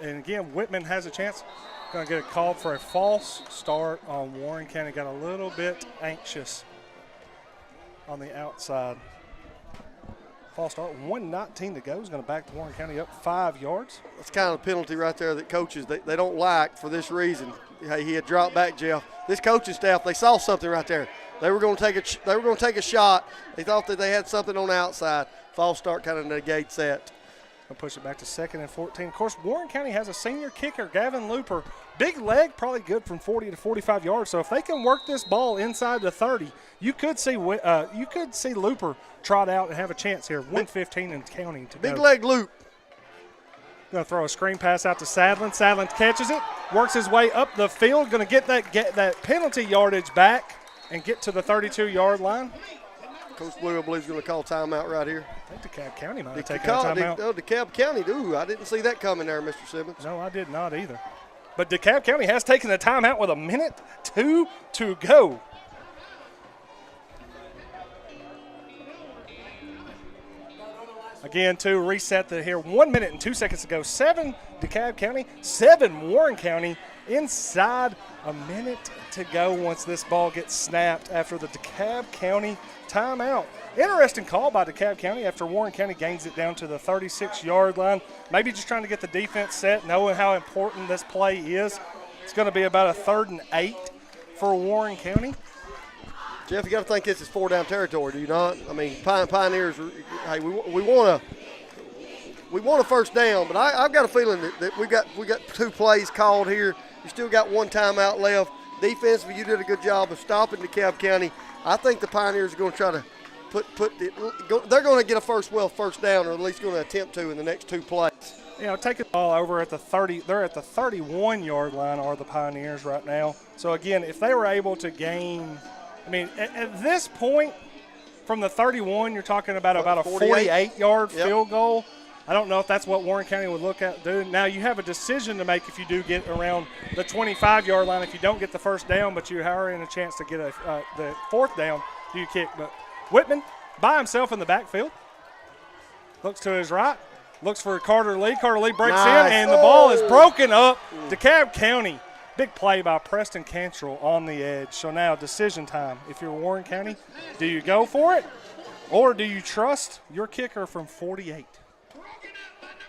again, Whitman has a chance. Going to get a call for a false start on Warren County. Got a little bit anxious on the outside. False start. 1:19 to go. Is going to back Warren County up 5 yards. That's kind of the penalty right there that coaches, they don't like for this reason. Hey, he had dropped back, Jeff. This coaching staff, they saw something right there. They were going to take a shot. They thought that they had something on the outside. False start kind of negates that. We'll push it back to 2nd and 14. Of course, Warren County has a senior kicker, Gavin Looper. Big leg, probably good from 40 to 45 yards. So if they can work this ball inside the 30, you could see Looper trot out and have a chance here. 1:15 and counting to go. Big leg Loop. Going to throw a screen pass out to Sadlin. Sadlin catches it, works his way up the field. Going to get that penalty yardage back. and get to the 32-yard line. Coach Blue, I believe, is going to call timeout right here. I think DeKalb County might have taken a timeout. DeKalb County, I didn't see that coming there, Mr. Simmons. No, I did not either. But DeKalb County has taken a timeout with 1:02 to go. Again, to reset here, 1 minute and 2 seconds to go. 7 DeKalb County, 7 Warren County. Inside a minute to go once this ball gets snapped after the DeKalb County timeout. Interesting call by DeKalb County after Warren County gains it down to the 36-yard line. Maybe just trying to get the defense set, knowing how important this play is. It's going to be about a 3rd and 8 for Warren County. Jeff, you got to think this is 4-down territory, do you not? I mean, Pioneers, hey, we want a first down, but I've got a feeling that we got 2 plays called here. You still got 1 timeout left. Defensively, you did a good job of stopping DeKalb County. I think the Pioneers are going to try to they're going to get a first down, or at least going to attempt to in the next 2 plays. You know, taking the ball over at the 30, they're at the 31-yard line are the Pioneers right now. So, again, if they were able to gain, I mean, at this point, from the 31, you're talking about a 48-yard field goal. I don't know if that's what Warren County would look at doing. Now, you have a decision to make if you do get around the 25-yard line. If you don't get the first down, but you are in a chance to get the 4th down, do you kick? But Whitman by himself in the backfield. Looks to his right. Looks for Carter Lee. Carter Lee breaks in, and the ball is broken up. DeKalb County. Big play by Preston Cantrell on the edge. So now decision time. If you're Warren County, do you go for it, or do you trust your kicker from 48?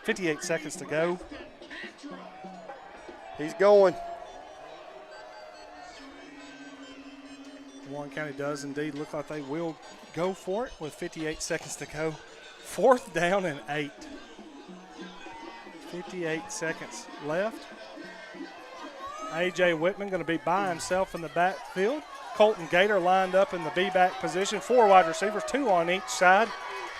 58 seconds to go. He's going. Warren County does indeed look like they will go for it with 58 seconds to go. 4th down and 8. 58 seconds left. A.J. Whitman going to be by himself in the backfield. Colton Gator lined up in the B-back position. 4 wide receivers, 2 on each side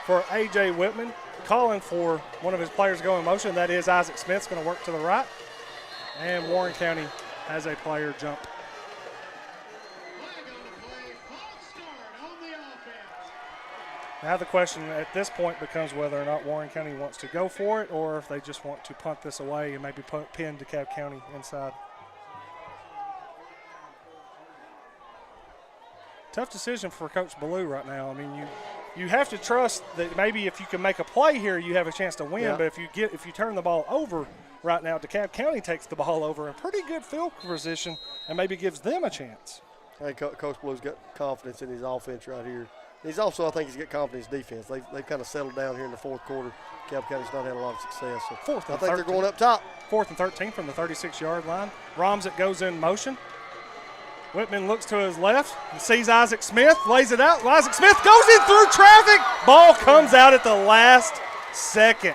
for A.J. Whitman. Calling for one of his players to go in motion. That is Isaac Smith's going to work to the right. And Warren County has a player jump. Now the question at this point becomes whether or not Warren County wants to go for it, or if they just want to punt this away and maybe pin DeKalb County inside. Tough decision for Coach Ballou right now. I mean, you have to trust that maybe if you can make a play here, you have a chance to win. Yeah. But if you turn the ball over right now, DeKalb County takes the ball over in pretty good field position and maybe gives them a chance. I think Coach Blue's got confidence in his offense right here. He's also, I think, he's got confidence in his defense. They've kind of settled down here in the 4th quarter. DeKalb County's not had a lot of success. So I think they're going up top. 4th and 13 from the 36-yard line. Romsett goes in motion. Whitman looks to his left and sees Isaac Smith, lays it out. Isaac Smith goes in through traffic. Ball comes out at the last second.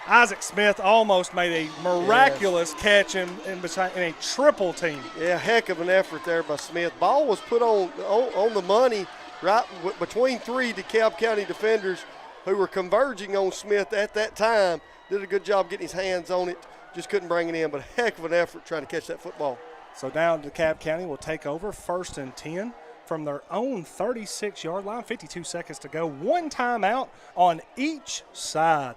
Isaac Smith almost made a miraculous catch in a triple team. Yeah, heck of an effort there by Smith. Ball was put on the money right between 3 DeKalb County defenders who were converging on Smith at that time. Did a good job getting his hands on it. Just couldn't bring it in, but a heck of an effort trying to catch that football. So now DeKalb County will take over 1st and 10 from their own 36-yard line. 52 seconds to go. 1 timeout on each side.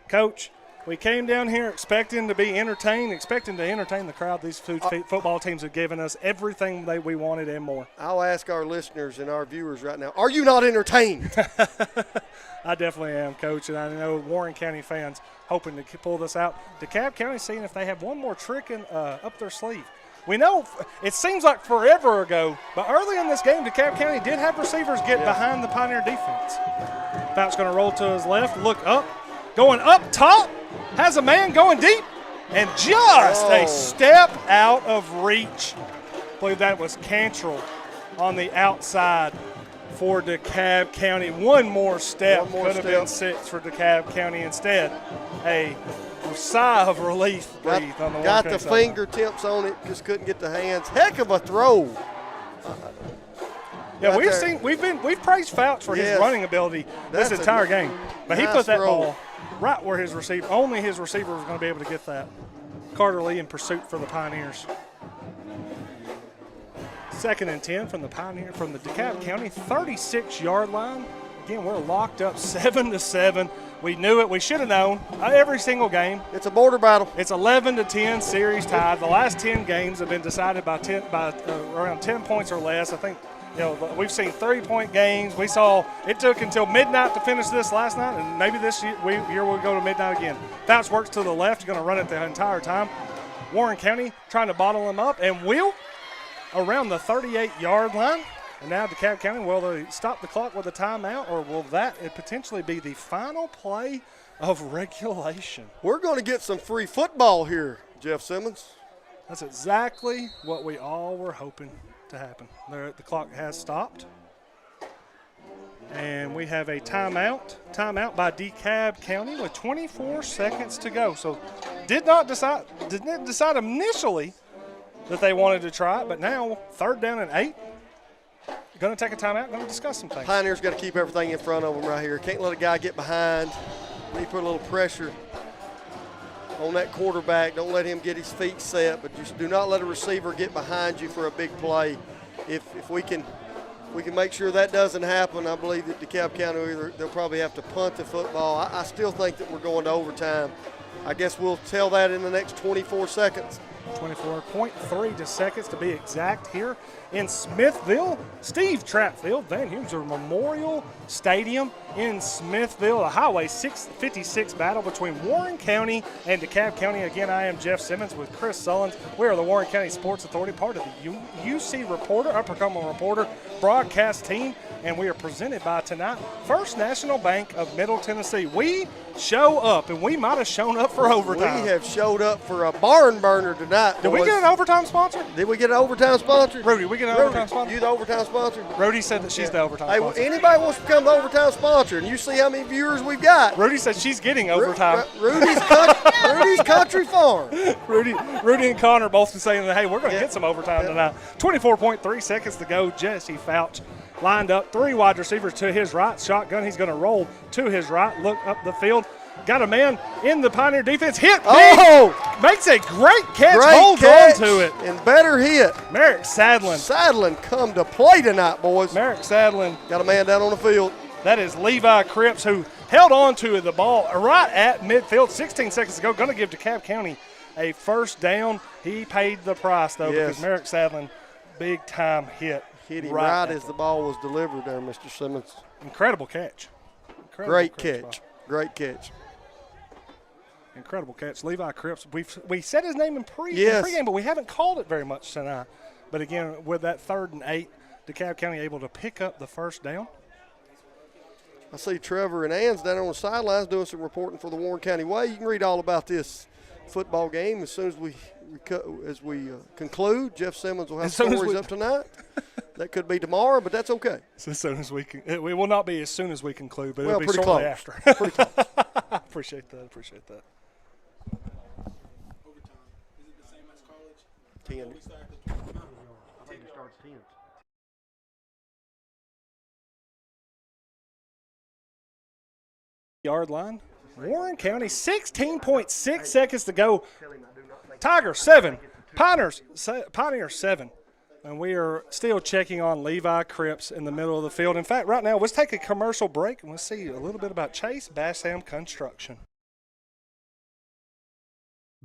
Coach, we came down here expecting to be entertained, expecting to entertain the crowd. These football teams have given us everything we wanted and more. I'll ask our listeners and our viewers right now, are you not entertained? I definitely am, Coach, and I know Warren County fans hoping to pull this out. DeKalb County seeing if they have one more trick up their sleeve. We know it seems like forever ago, but early in this game, DeKalb County did have receivers get behind the Pioneer defense. Bout's going to roll to his left, look up, going up top, has a man going deep, and just a step out of reach. I believe that was Cantrell on the outside for DeKalb County. One more step could have been 6 for DeKalb County. Instead, a sigh of relief breathed on the got the fingertips on it, just couldn't get the hands. Heck of a throw. Yeah, we've praised Fouts for his running ability this entire game, but he put that ball right where only his receiver was going to be able to get that. Carter Lee in pursuit for the Pioneers. 2nd and 10 from the DeKalb County 36-yard line. Again, we're locked up 7-7. We knew it. We should have known every single game. It's a border battle. It's 11-10 series tied. The last 10 games have been decided by around 10 points or less. I think we've seen 3-point games. We saw it took until midnight to finish this last night, and maybe this year we'll go to midnight again. Fouts works to the left. You're going to run it the entire time. Warren County trying to bottle them up, and will around the 38-yard line. And now DeKalb County, will they stop the clock with a timeout, or will that potentially be the final play of regulation? We're going to get some free football here, Jeff Simmons. That's exactly what we all were hoping to happen. The clock has stopped. And we have a timeout by DeKalb County with 24 seconds to go. So didn't decide initially that they wanted to try it, but now 3rd down and 8. Going to take a timeout, going to discuss some things. Pioneers got to keep everything in front of them right here. Can't let a guy get behind. Need to put a little pressure on that quarterback. Don't let him get his feet set, but just do not let a receiver get behind you for a big play. If we can make sure that doesn't happen, I believe that DeKalb County, they'll probably have to punt the football. I still think that we're going to overtime. I guess we'll tell that in the next 24 seconds. 24.3 seconds to be exact here in Smithville. Steve Trapfield, Van Huser Memorial Stadium in Smithville. A Highway 656 battle between Warren County and DeKalb County. Again, I am Jeff Simmons with Chris Sullins. We are the Warren County Sports Authority, part of the UC Reporter, Upper Cumberland Reporter broadcast team, and we are presented by tonight First National Bank of Middle Tennessee. We show up, and we might have shown up for overtime. We have showed up for a barn burner tonight. Did we get an overtime sponsor? Did we get an overtime sponsor? Rudy, we get an overtime sponsor? You the overtime sponsor? Rudy said that she's the overtime sponsor. Hey, anybody wants to become the overtime sponsor, and you see how many viewers we've got. Rudy said she's getting overtime. Rudy's Country Farm. Rudy and Connor both saying that, hey, we're going to get some overtime tonight. 24.3 seconds to go. Jesse Fouch lined up, 3 wide receivers to his right. Shotgun, he's going to roll to his right, look up the field. Got a man in the Pioneer defense. Hit. Oh! Makes a great catch. Holds on to it. And better hit. Merrick Sadlin. Sadlin come to play tonight, boys. Merrick Sadlin. Got a man down on the field. That is Levi Cripps, who held on to the ball right at midfield. 16 seconds to go. Going to give DeKalb County a first down. He paid the price, though, because Merrick Sadlin, big-time hit. Hit him right as the ball was delivered there, Mr. Simmons. Incredible catch. Great catch. Great catch. Incredible catch. Levi Cripps. We said his name in pregame, but we haven't called it very much tonight. But, again, with that 3rd and 8, DeKalb County able to pick up the first down. I see Trevor and Ann's down on the sidelines doing some reporting for the Warren County Way. You can read all about this football game as soon as we conclude. Jeff Simmons will have stories up tonight. That could be tomorrow, but that's okay. As soon as we can, it will not be as soon as we conclude, but it'll be pretty shortly close. after. Pretty close. Appreciate that. Overtime. Is it the same as college? 10. We start at the I think it starts 10. Yard line. Warren County, 16.6 seconds to go. Tiger 7, Pioneer 7. And we are still checking on Levi Cripps in the middle of the field. In fact, right now, let's take a commercial break and we'll see a little bit about Chase Bassam Construction.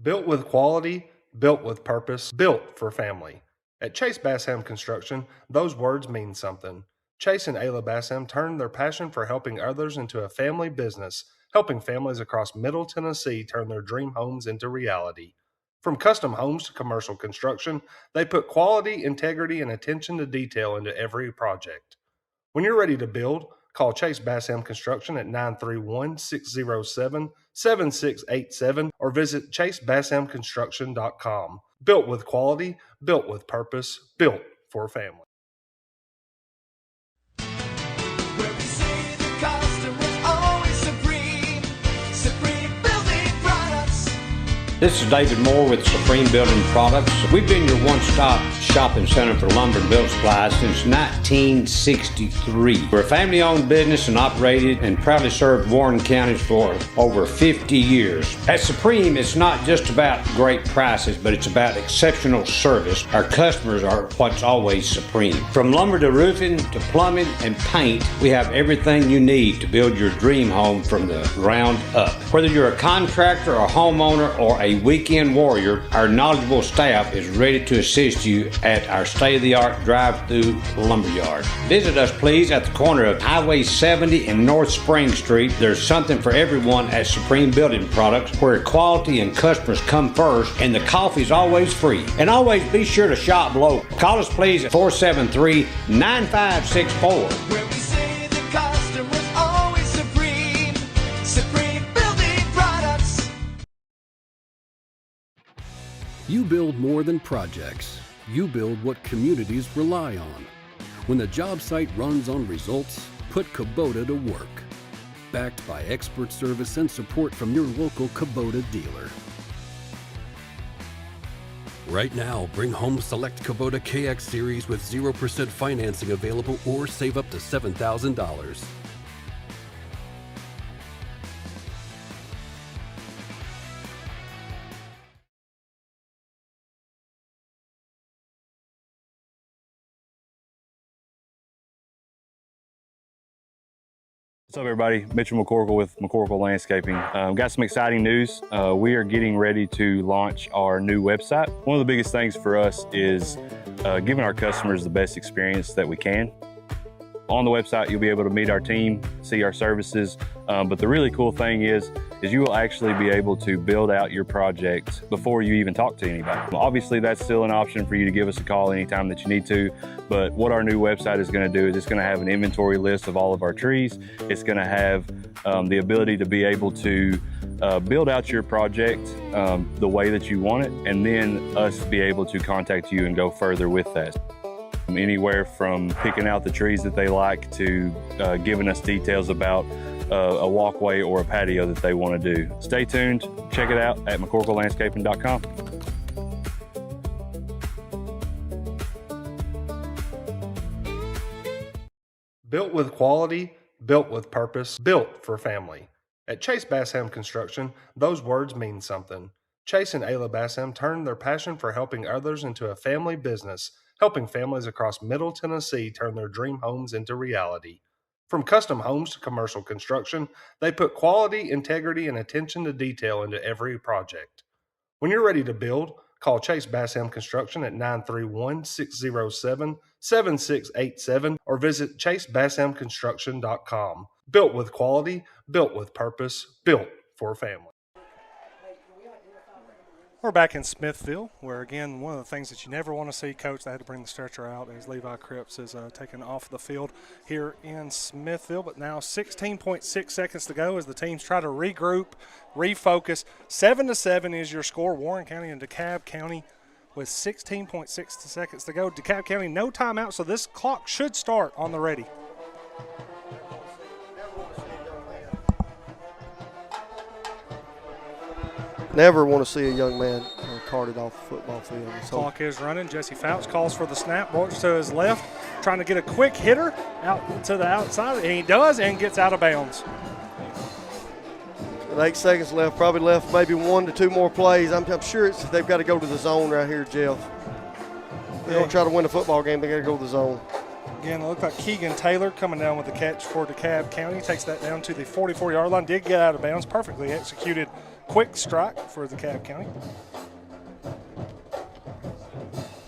Built with quality, built with purpose, built for family. At Chase Bassam Construction, those words mean something. Chase and Ayla Bassam turned their passion for helping others into a family business, helping families across Middle Tennessee turn their dream homes into reality. From custom homes to commercial construction, they put quality, integrity, and attention to detail into every project. When you're ready to build, call Chase Bassam Construction at 931-607-7687 or visit ChaseBassamConstruction.com. Built with quality, built with purpose, built for family. Where we say the customer's always supreme. Supreme building products. This is David Moore with Supreme Building Products. We've been your one-stop shopping center for lumber and building supplies since 1963. We're a family-owned business and operated and proudly served Warren counties for over 50 years. At Supreme, it's not just about great prices, but it's about exceptional service. Our customers are what's always supreme. From lumber to roofing to plumbing and paint, we have everything you need to build your dream home from the ground up. Whether you're a contractor, a homeowner, or a weekend warrior, our knowledgeable staff is ready to assist you at our state-of-the-art drive-through lumberyard. Visit us, please, at the corner of Highway 70 and North Spring Street. There's something for everyone at Supreme Building Products, where quality and customers come first, and the coffee's always free. And always be sure to shop local. Call us, please, at 473-9564. Where we say the customer's always supreme. Supreme Building Products. You build more than projects. You build what communities rely on. When the job site runs on results, put Kubota to work. Backed by expert service and support from your local Kubota dealer. Right now, bring home select Kubota KX Series with 0% financing available or save up to $7,000. What's up, everybody? Mitchell McCorkle with McCorkle Landscaping. Got some exciting news. We are getting ready to launch our new website. One of the biggest things for us is giving our customers the best experience that we can. On the website, you'll be able to meet our team, see our services, but the really cool thing is you will actually be able to build out your project before you even talk to anybody. Obviously, that's still an option for you to give us a call anytime that you need to, but what our new website is going to do is it's going to have an inventory list of all of our trees. It's going to have the ability to be able to build out your project the way that you want it, and then us be able to contact you and go further with that. Anywhere from picking out the trees that they like to giving us details about a walkway or a patio that they want to do. Stay tuned. Check it out at McCorkleLandscaping.com. Built with quality, built with purpose, built for family. At Chase Bassham Construction, those words mean something. Chase and Ayla Bassham turned their passion for helping others into a family business, helping families across Middle Tennessee turn their dream homes into reality. From custom homes to commercial construction, they put quality, integrity, and attention to detail into every project. When you're ready to build, call Chase Bassham Construction at 931-607-7687 or visit ChaseBasshamConstruction.com. Built with quality, built with purpose, built for family. We're back in Smithville, where, again, one of the things that you never want to see, Coach, they had to bring the stretcher out as Levi Cripps is taken off the field here in Smithville. But now 16.6 seconds to go as the teams try to regroup, refocus. 7-7 is your score. Warren County and DeKalb County with 16.6 seconds to go. DeKalb County, no timeout, so this clock should start on the ready. Never want to see a young man carted off the football field. So Clock is running. Jesse Fouts calls for the snap, works to his left, trying to get a quick hitter out to the outside, and he does and gets out of bounds. 8 seconds left, probably left maybe 1 to 2 more plays. I'm sure they've got to go to the zone right here, Jeff. They're going to try to win the football game. They got to go to the zone. Again, it looked like Keegan Taylor coming down with the catch for DeKalb County. Takes that down to the 44-yard line. Did get out of bounds. Perfectly executed quick strike for DeKalb County.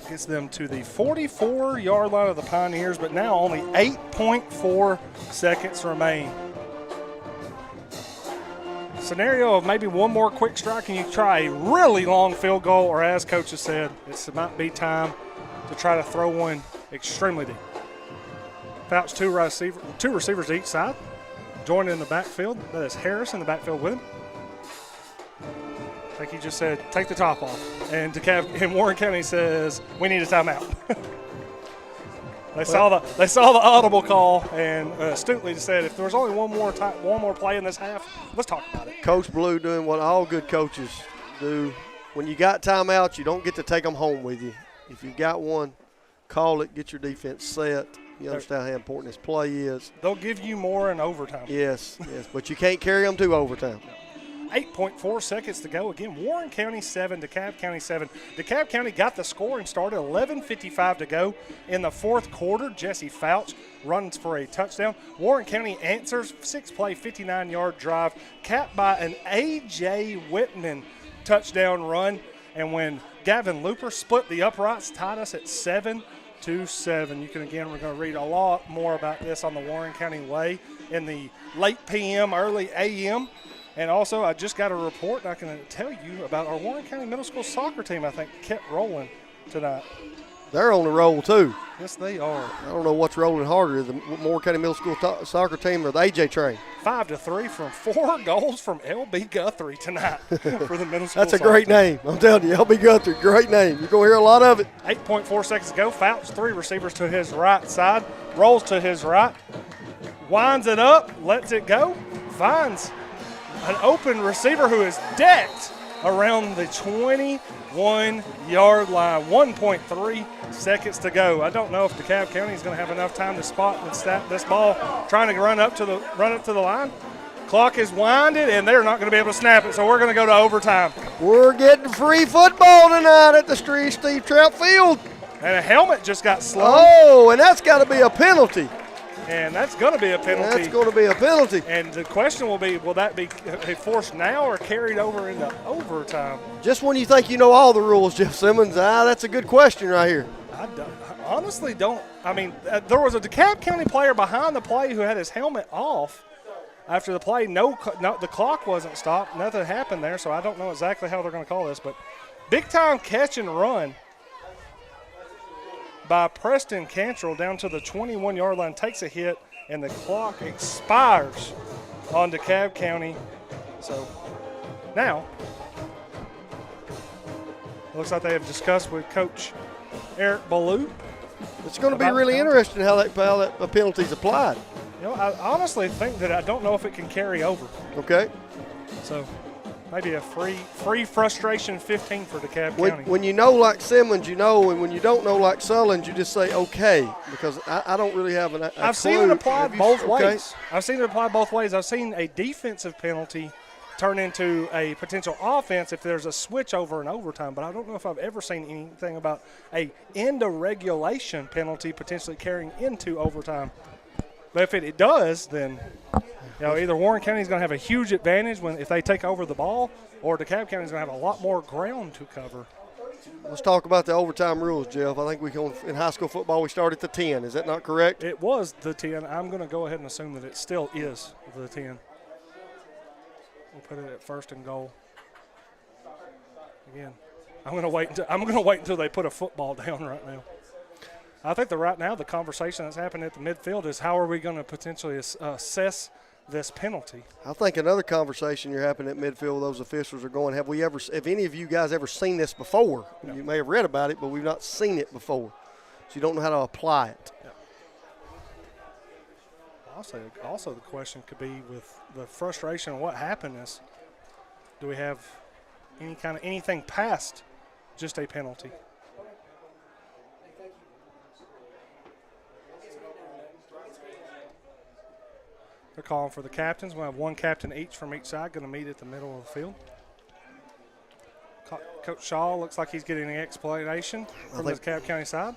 Gets them to the 44-yard line of the Pioneers, but now only 8.4 seconds remain. Scenario of maybe one more quick strike and you try a really long field goal, or as Coach has said, it might be time to try to throw one extremely deep. Fouts two receivers each side. Joining in the backfield, that is Harris in the backfield with him. I think he just said, take the top off. And DeKalb, Warren County says, we need a timeout. They saw the audible call and astutely said, if there's only one more play in this half, let's talk about it. Coach Blue doing what all good coaches do. When you got timeouts, you don't get to take them home with you. If you got one, call it, get your defense set. You understand how important this play is. They'll give you more in overtime. Yes, but you can't carry them to overtime. 8.4 seconds to go. Again, Warren County 7, DeKalb County 7. DeKalb County got the score and started 11:55 to go in the fourth quarter. Jesse Fouch runs for a touchdown. Warren County answers, 6-play, 59-yard drive, capped by an A.J. Whitman touchdown run. And when Gavin Looper split the uprights, tied us at 7-7. We're going to read a lot more about this on the Warren County Way in the late PM, early AM. And also, I just got a report, and I can tell you about our Warren County Middle School soccer team, I think, kept rolling tonight. They're on the roll, too. Yes, they are. I don't know what's rolling harder, the Warren County Middle School soccer team or the AJ train. 5-3 from 4 goals from L.B. Guthrie tonight for the middle school. That's a great name. I'm telling you, L.B. Guthrie, great name. You're going to hear a lot of it. 8.4 seconds to go. Fouch, 3 receivers to his right side. Rolls to his right. Winds it up. Lets it go. Finds an open receiver who is decked around the 21-yard line. 1.3 seconds to go. I don't know if DeKalb County is going to have enough time to spot and snap this ball, trying to run up to the line. Clock is winded, and they're not going to be able to snap it, so we're going to go to overtime. We're getting free football tonight at the Steve Trout Field. And a helmet just got slung. Oh, and that's got to be a penalty. And that's going to be a penalty. That's going to be a penalty. And the question will be, will that be forced now or carried over into overtime? Just when you think you know all the rules, Jeff Simmons, that's a good question right here. I honestly don't. I mean, there was a DeKalb County player behind the play who had his helmet off after the play. No, the clock wasn't stopped. Nothing happened there, so I don't know exactly how they're going to call this. But big-time catch and run by Preston Cantrell down to the 21-yard line, takes a hit, and the clock expires on DeKalb County. So now, it looks like they have discussed with Coach Eric Ballou. It's going to be really interesting how that penalty is applied. You know, I honestly think that I don't know if it can carry over. Okay. So maybe a free frustration 15 for DeKalb County. When you know like Simmons, you know, and when you don't know like Sullins, you just say okay, because I don't really have a I've seen it applied both ways. I've seen it applied both ways. I've seen a defensive penalty turn into a potential offense if there's a switch over in overtime, but I don't know if I've ever seen anything about a end of regulation penalty potentially carrying into overtime. But if it does, then either Warren County is going to have a huge advantage if they take over the ball, or DeKalb County is going to have a lot more ground to cover. Let's talk about the overtime rules, Jeff. I think in high school football we start at the 10. Is that not correct? It was the 10. I'm going to go ahead and assume that it still is the 10. We'll put it at 1st and goal. Again, I'm going to wait until they put a football down right now. I think that right now the conversation that's happening at the midfield is how are we going to potentially assess this penalty. I think another conversation you're happening at midfield, those officials are going, have any of you guys ever seen this before? No. You may have read about it, but we've not seen it before. So you don't know how to apply it. Yeah. Also the question could be with the frustration of what happened is, do we have anything past just a penalty? They're calling for the captains. We'll have one captain each from each side, going to meet at the middle of the field. Coach Shaw looks like he's getting an explanation from the DeKalb County side.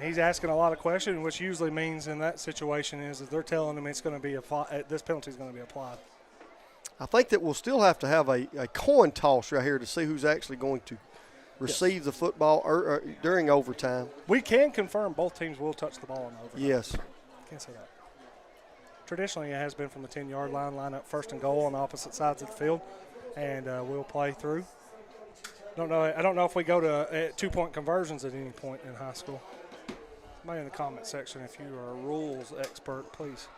He's asking a lot of questions, which usually means in that situation is that they're telling him it's going to be this penalty is going to be applied. I think that we'll still have to have a coin toss right here to see who's actually going to receive the football during overtime. We can confirm both teams will touch the ball in overtime. Yes. Can't say that. Traditionally, it has been from the 10-yard line up 1st and goal on the opposite sides of the field, and we'll play through. I don't know if we go to 2-point conversions at any point in high school. Somebody in the comment section, if you are a rules expert, please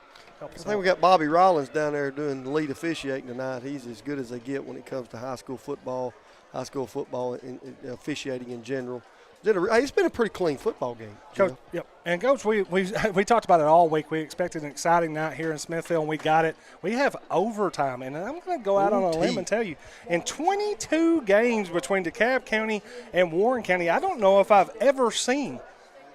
help us out. I think we got Bobby Rollins down there doing the lead officiating tonight. He's as good as they get when it comes to high school football and officiating in general. It's been a pretty clean football game. Coach, yep. And Coach, we talked about it all week. We expected an exciting night here in Smithville, and we got it. We have overtime, and I'm going to go out on a limb and tell you, in 22 games between DeKalb County and Warren County, I don't know if I've ever seen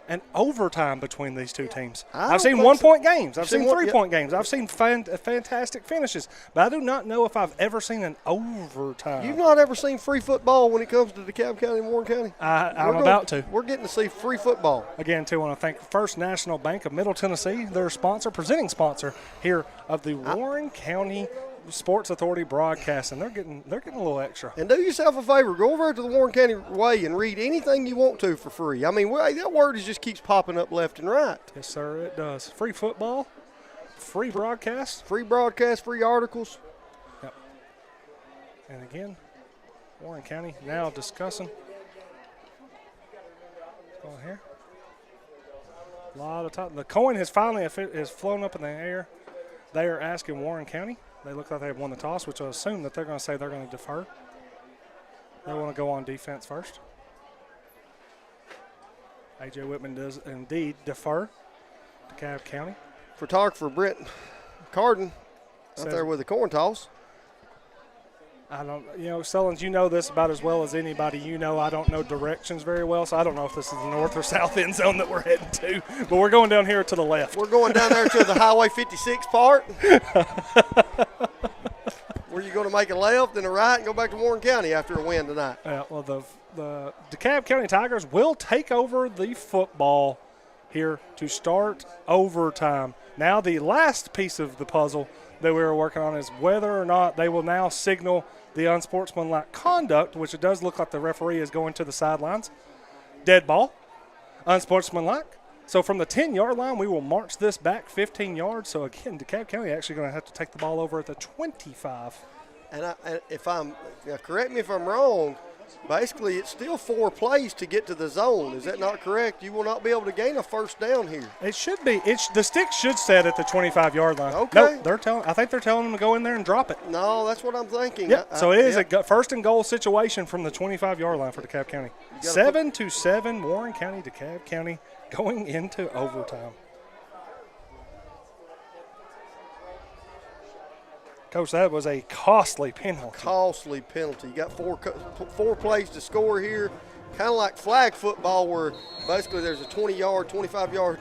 an overtime between these two teams. I've seen one-point games. I've seen three-point games. I've seen fantastic finishes. But I do not know if I've ever seen an overtime. You've not ever seen free football when it comes to DeKalb County and Warren County? I'm about to. We're getting to see free football. Again, too, I want to thank First National Bank of Middle Tennessee, their presenting sponsor here of the Warren County Sports Authority broadcast, and they're getting a little extra. And do yourself a favor, go over to the Warren County Way and read anything you want to for free. I mean, that word just keeps popping up left and right. Yes, sir, it does. Free football, free broadcast, free articles. Yep. And again, Warren County now discussing. Go on here. A lot of time. The coin has finally flown up in the air. They are asking Warren County. They look like they've won the toss, which I assume that they're going to say they're going to defer. They want to go on defense first. A.J. Whitman does indeed defer to DeKalb County. Photographer Brent Carden out there with the coin toss. I don't, Sullins, you know this about as well as anybody. I don't know directions very well, so I don't know if this is the north or south end zone that we're heading to. But we're going down here to the left. We're going down there to the Highway 56 part. Where you're going to make a left and a right and go back to Warren County after a win tonight. Well, the DeKalb County Tigers will take over the football here to start overtime. Now the last piece of the puzzle that we were working on is whether or not they will now signal the unsportsmanlike conduct, which it does look like the referee is going to the sidelines. Dead ball, unsportsmanlike. So from the 10-yard line, we will march this back 15 yards. So again, DeKalb County actually going to have to take the ball over at the 25. And correct me if I'm wrong, basically it's still 4 plays to get to the zone. Is that not correct? You will not be able to gain a first down here. It should be. The stick should set at the 25-yard line. Okay. No, I think they're telling them to go in there and drop it. No, that's what I'm thinking. Yep. So it is a first and goal situation from the 25-yard line for DeKalb County. 7-7, Warren County, DeKalb County going into overtime. Coach, that was a costly penalty. Costly penalty. You got four plays to score here, kind of like flag football where basically there's a 20-yard, 25-yard.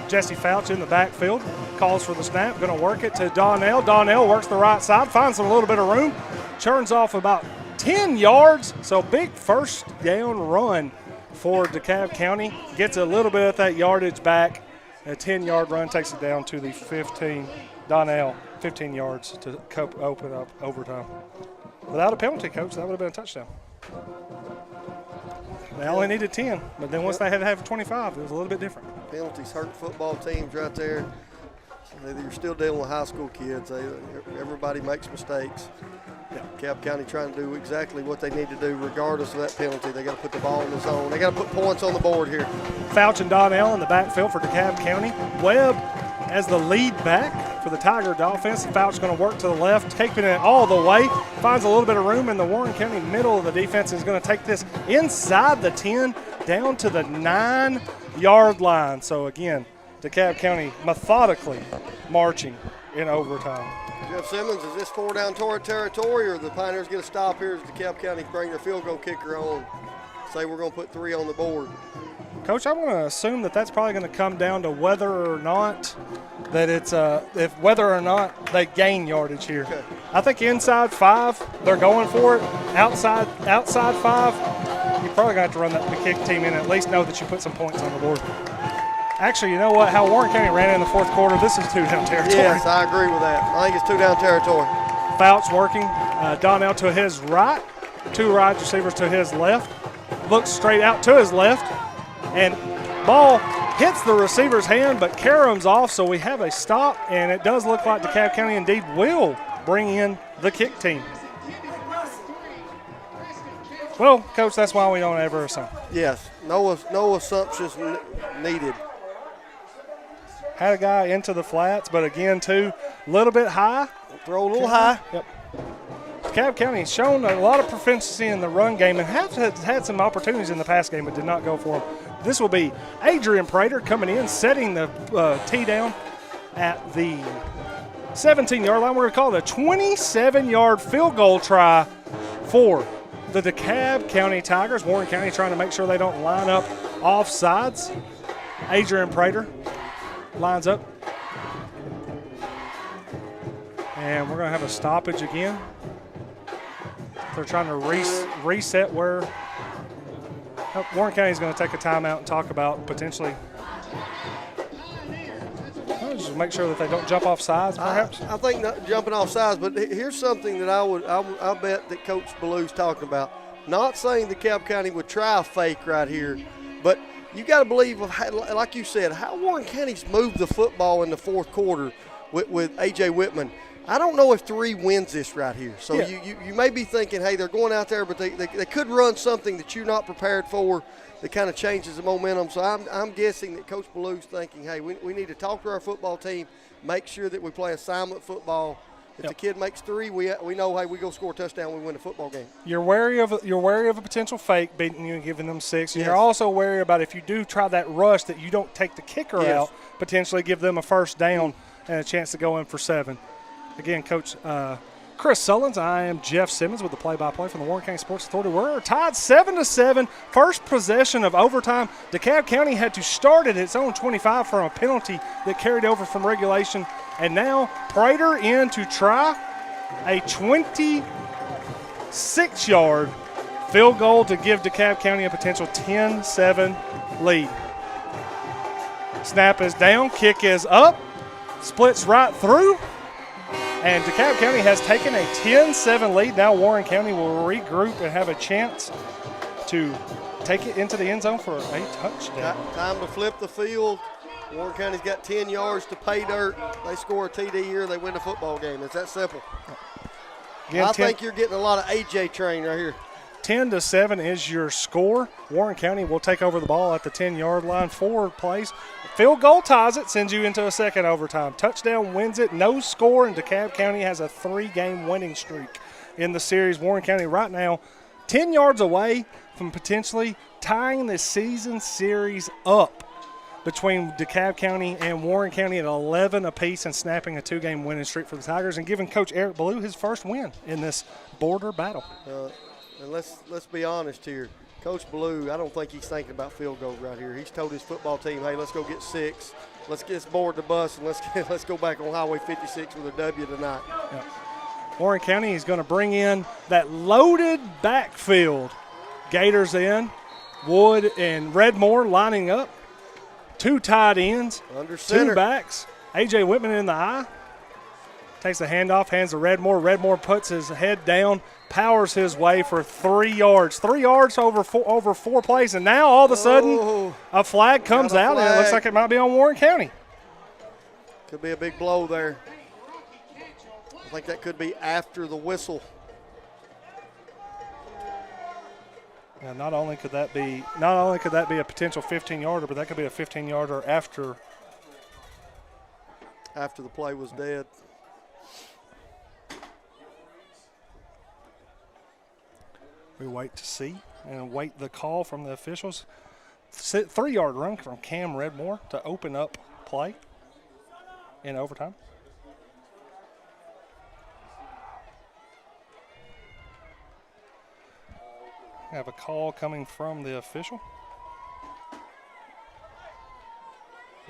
Jesse Fouch in the backfield, calls for the snap, going to work it to Donnell. Donnell works the right side, finds a little bit of room, churns off about 10 yards, so big first down run for DeKalb County. Gets a little bit of that yardage back. A 10-yard run takes it down to the 15. Donnell, 15 yards to open up overtime. Without a penalty, Coach, that would have been a touchdown. They only needed 10, but then once they had to have 25, it was a little bit different. Penalties hurt football teams right there. You're still dealing with high school kids. Everybody makes mistakes. DeKalb County trying to do exactly what they need to do regardless of that penalty. They got to put the ball in the zone. They got to put points on the board here. Fouch and Donnell in the backfield for DeKalb County. Webb as the lead back for the Tiger offense. Fouch going to work to the left, taking it all the way. Finds a little bit of room in the Warren County middle of the defense. Is going to take this inside the 10 down to the 9-yard line. So again, DeKalb County methodically marching in overtime. Jeff Simmons, is this 4-down territory, or the Pioneers get a stop here as DeKalb County bring their field goal kicker on? Say we're going to put 3 on the board. Coach, I'm going to assume that that's probably going to come down to whether or not that it's whether or not they gain yardage here. Okay. I think inside 5, they're going for it. Outside 5, you're probably going to have to run the kick team in and at least know that you put some points on the board. Actually, you know what? How Warren County ran in the fourth quarter, this is 2-down territory. Yes, I agree with that. I think it's 2-down territory. Fouch working. Donnell to his right. 2 wide receivers to his left. Looks straight out to his left. And ball hits the receiver's hand, but caroms off, so we have a stop, and it does look like DeKalb County indeed will bring in the kick team. Well, Coach, that's why we don't ever assume. Yes, no assumptions needed. Had a guy into the flats, but again, too, a little bit high. Throw a little high. Yep. DeKalb County has shown a lot of proficiency in the run game and have had some opportunities in the pass game but did not go for them. This will be Adrian Prater coming in, setting the tee down at the 17-yard line. We're going to call it a 27-yard field goal try for the DeKalb County Tigers. Warren County trying to make sure they don't line up off sides. Adrian Prater lines up. And we're going to have a stoppage again. They're trying to reset where Warren County is going to take a timeout and talk about potentially just make sure that they don't jump off sides, perhaps. I think not jumping off sides, but here's something that I bet that Coach Ballew's talking about. Not saying DeKalb County would try a fake right here, but you got to believe, like you said, how Warren County's moved the football in the fourth quarter with A.J. Whitman. I don't know if 3 wins this right here. So yeah. you may be thinking, hey, they're going out there, but they could run something that you're not prepared for that kind of changes the momentum. So I'm guessing that Coach Ballew's thinking, hey, we need to talk to our football team, make sure that we play assignment football. If the kid makes 3, we know, hey, we go score a touchdown, we win a football game. You're wary of a potential fake beating you and giving them 6. And Yes. you're also wary about if you do try that rush that you don't take the kicker out, potentially give them a first down and a chance to go in for 7. Again, Coach Chris Sullins, I am Jeff Simmons with the play-by-play from the Warren County Sports Authority. We're tied 7-7. First possession of overtime. DeKalb County had to start at its own 25 from a penalty that carried over from regulation. And now Prater in to try a 26-yard field goal to give DeKalb County a potential 10-7 lead. Snap is down, kick is up, splits right through. And DeKalb County has taken a 10-7 lead. Now Warren County will regroup and have a chance to take it into the end zone for a touchdown. Time to flip the field. Warren County's got 10 yards to pay dirt. They score a TD here, they win the football game. It's that simple. Again, I think you're getting a lot of AJ train right here. 10-7 is your score. Warren County will take over the ball at the 10-yard line. 4 plays. Field goal ties it, sends you into a second overtime. Touchdown wins it, no score, and DeKalb County has a 3-game winning streak in the series. Warren County right now 10 yards away from potentially tying the season series up between DeKalb County and Warren County at 11 apiece and snapping a 2-game winning streak for the Tigers and giving Coach Eric Ballou his first win in this border battle. And let's be honest here. Coach Ballou, I don't think he's thinking about field goals right here. He's told his football team, hey, let's go get 6. Let's get board the bus and let's go back on Highway 56 with a W tonight. Yeah. Warren County is going to bring in that loaded backfield. Gators in, Wood and Redmore lining up. 2 tight ends, Under center. 2 backs. A.J. Whitman in the eye. Takes the handoff, hands to Redmore. Redmore puts his head down, powers his way for 3 yards. 3 yards over 4 plays, and now all of a sudden a flag comes out, and it looks like it might be on Warren County. Could be a big blow there. I think that could be after the whistle. Now, not only could that be a potential 15-yarder, but that could be a 15-yarder after the play was dead. We wait to see and wait the call from the officials. 3-yard run from Cam Redmore to open up play in overtime. We have a call coming from the official.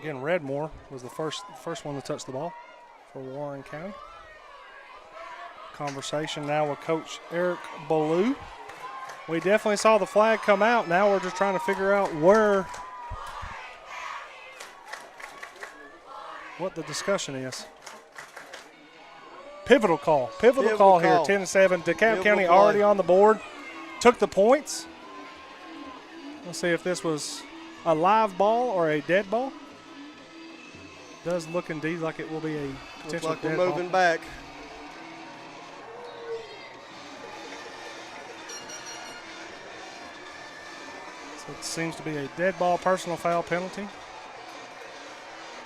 Again, Redmore was the first one to touch the ball for Warren County. Conversation now with Coach Eric Ballou. We definitely saw the flag come out. Now we're just trying to figure out what the discussion is. Pivotal call here, 10-7. DeKalb County already on the board. Took the points. Let's see if this was a live ball or a dead ball. Does look indeed like it will be a potential Looks like dead we're ball. moving back. So it seems to be a dead ball personal foul penalty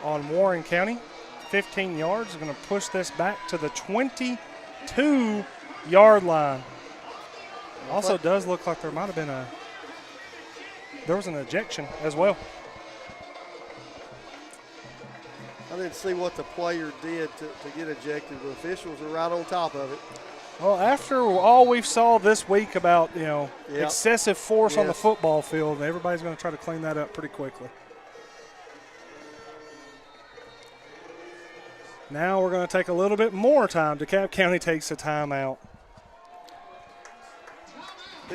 on Warren County. 15 yards. Going to push this back to the 22-yard yard line. Also does look like there might have been there was an ejection as well. I didn't see what the player did to get ejected. The officials are right on top of it. Well, after all we've saw this week about, Yep. excessive force on the Yes. football field, everybody's going to try to clean that up pretty quickly. Now we're going to take a little bit more time. DeKalb County takes a timeout.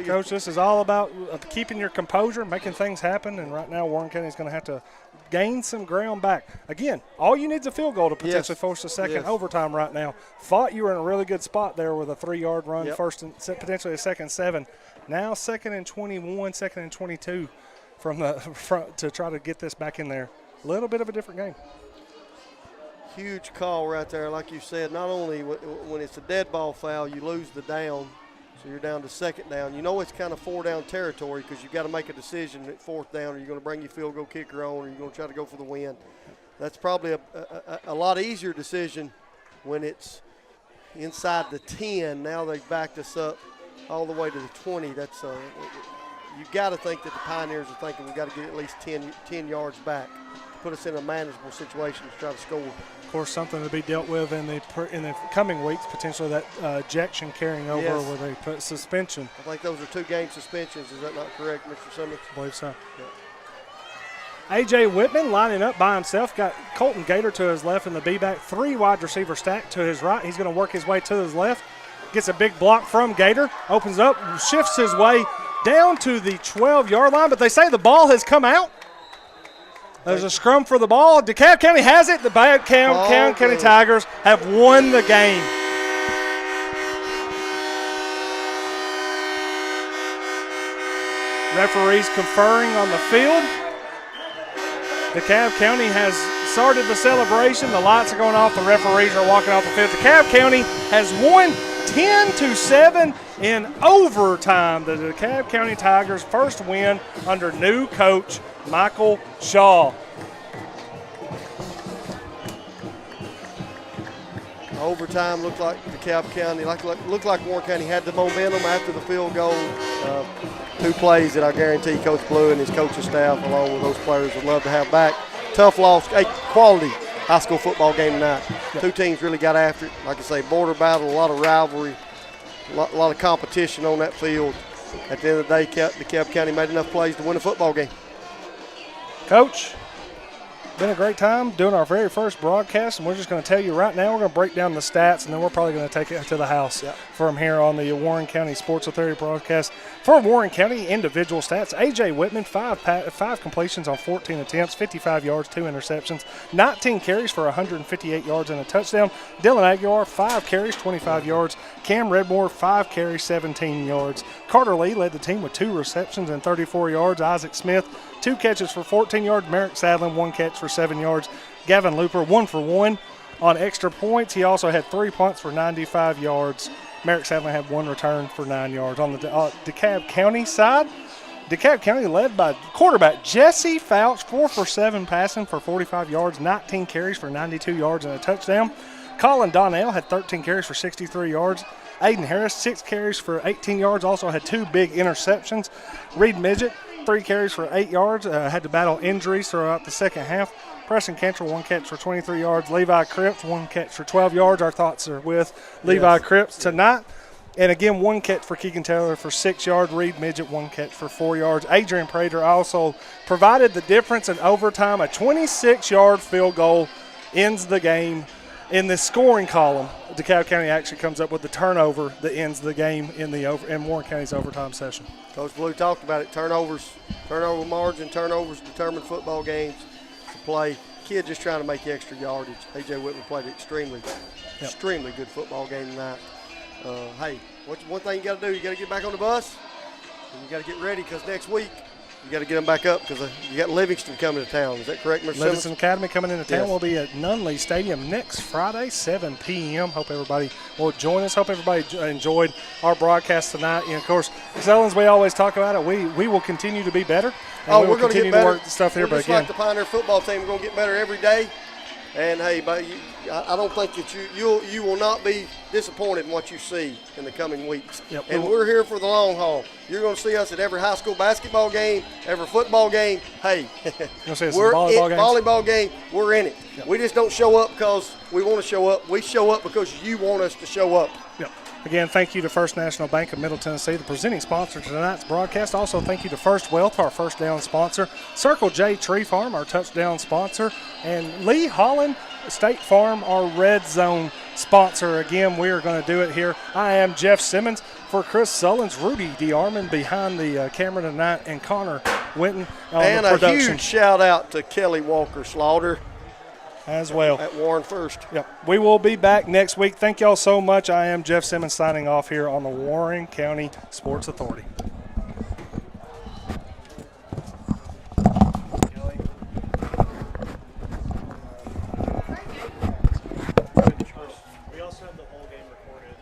Coach, this is all about keeping your composure, making things happen, and right now Warren County is going to have to gain some ground back. Again, all you need is a field goal to potentially force a second overtime right now. Thought you were in a really good spot there with a 3-yard run, first and potentially a second and 7. Now second and 21, second and 22 from the front to try to get this back in there. A little bit of a different game. Huge call right there. Like you said, not only when it's a dead ball foul, you lose the down. So you're down to second down. You know it's kind of 4-down territory because you've got to make a decision at 4th down. Are you going to bring your field goal kicker on, or are you going to try to go for the win? That's probably a lot easier decision when it's inside the 10. Now they've backed us up all the way to the 20. That's you've got to think that the Pioneers are thinking we've got to get at least 10 yards back to put us in a manageable situation to try to score. Of course, something to be dealt with in the coming weeks, potentially that ejection carrying over with a suspension. I think those are 2-game suspensions. Is that not correct, Mr. Simmons? I believe so. Yeah. A.J. Whitman lining up by himself, got Colton Gator to his left in the B-back, 3 wide receiver stack to his right. He's going to work his way to his left, gets a big block from Gator, opens up, shifts his way down to the 12-yard line, but they say the ball has come out. There's a scrum for the ball. DeKalb County has it. The DeKalb County Tigers have won the game. Referees conferring on the field. DeKalb County has started the celebration. The lights are going off. The referees are walking off the field. DeKalb County has won 10-7 in overtime. The DeKalb County Tigers' first win under new coach Michael Shaw. Overtime looked like DeKalb County, looked like Warren County had the momentum after the field goal. 2 plays that I guarantee Coach Blue and his coaching staff, along with those players, would love to have back. Tough loss, a quality high school football game tonight. Yep. 2 teams really got after it. Like I say, border battle, a lot of rivalry, a lot of competition on that field. At the end of the day, DeKalb County made enough plays to win a football game. Coach, been a great time doing our very first broadcast, and we're just going to tell you right now, we're going to break down the stats, and then we're probably going to take it to the house from here on the Warren County Sports Authority broadcast. For Warren County, individual stats, A.J. Whitman, 5 completions on 14 attempts, 55 yards, 2 interceptions, 19 carries for 158 yards and a touchdown. Dylan Aguilar, 5 carries, 25 yards. Cam Redmore, 5 carries, 17 yards. Carter Lee led the team with 2 receptions and 34 yards. Isaac Smith, 2 catches for 14 yards. Merrick Sadlin, 1 catch for 7 yards. Gavin Looper, 1 for 1 on extra points. He also had 3 punts for 95 yards. Merrick Sadlin had 1 return for 9 yards. On the DeKalb County side, DeKalb County led by quarterback Jesse Fouch, 4 for 7 passing for 45 yards, 19 carries for 92 yards and a touchdown. Colin Donnell had 13 carries for 63 yards. Aiden Harris, 6 carries for 18 yards, also had 2 big interceptions. Reed Midget, 3 carries for 8 yards, had to battle injuries throughout the second half. Preston Cantrell, 1 catch for 23 yards. Levi Cripps, 1 catch for 12 yards. Our thoughts are with Levi Cripps tonight. And again, 1 catch for Keegan Taylor for 6 yards. Reed Midget, 1 catch for 4 yards. Adrian Prater also provided the difference in overtime. A 26-yard field goal ends the game. In the scoring column, DeKalb County actually comes up with the turnover that ends the game in Warren County's overtime session. Coach Blue talked about it. Turnover margin, turnovers determine football games. To play, kid just trying to make extra yardage. A.J. Whitman played extremely good football game tonight. Hey, one thing you got to do, you got to get back on the bus, and you got to get ready because next week you got to get them back up because you got Livingston coming to town. Is that correct, Mr. Simmons? Livingston Academy coming into town. Yes. We'll be at Nunley Stadium next Friday, 7 p.m. Hope everybody will join us. Hope everybody enjoyed our broadcast tonight. And, of course, as we always talk about it, we will continue to be better. And we will continue to work the stuff here. We're just like the Pioneer football team. We're going to get better every day. And hey, but I don't think that you will not be disappointed in what you see in the coming weeks. Yep. And we're here for the long haul. You're going to see us at every high school basketball game, every football game. Hey, we're volleyball game. We're in it. Yep. We just don't show up because we want to show up. We show up because you want us to show up. Yep. Again, thank you to First National Bank of Middle Tennessee, the presenting sponsor of tonight's broadcast. Also, thank you to First Wealth, our first down sponsor, Circle J Tree Farm, our touchdown sponsor, and Lee Holland State Farm, our red zone sponsor. Again, we are going to do it here. I am Jeff Simmons for Chris Sullins, Rudy D. Armand behind the camera tonight, and Connor Winton on and the production. And a huge shout out to Kelly Walker Slaughter as well at Warren First. Yep. We will be back next week. Thank y'all so much. I am Jeff Simmons signing off here on the Warren County Sports Authority. We also have the whole game recorded.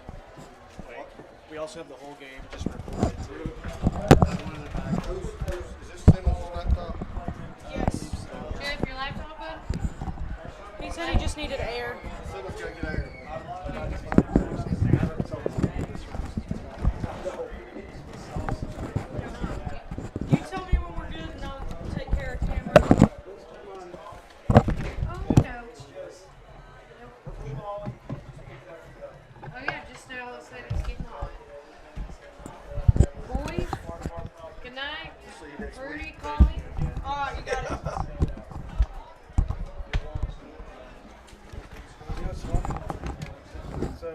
We also have the whole game just recorded too. Is this Simmons' laptop? Yes. Jeff, your laptop good? He said he just needed air. Simmons gotta get air. You tell me when we're good and I'll take care of camera. Oh, no. Oh, yeah, just now let's say it's getting hot. Boys, good night. Rudy, call me. All right, you got it. So,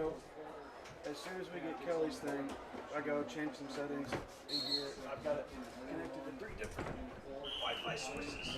as soon as we get Kelly's thing, I go change some settings in here. I've got it connected to 3 different Wi-Fi sources.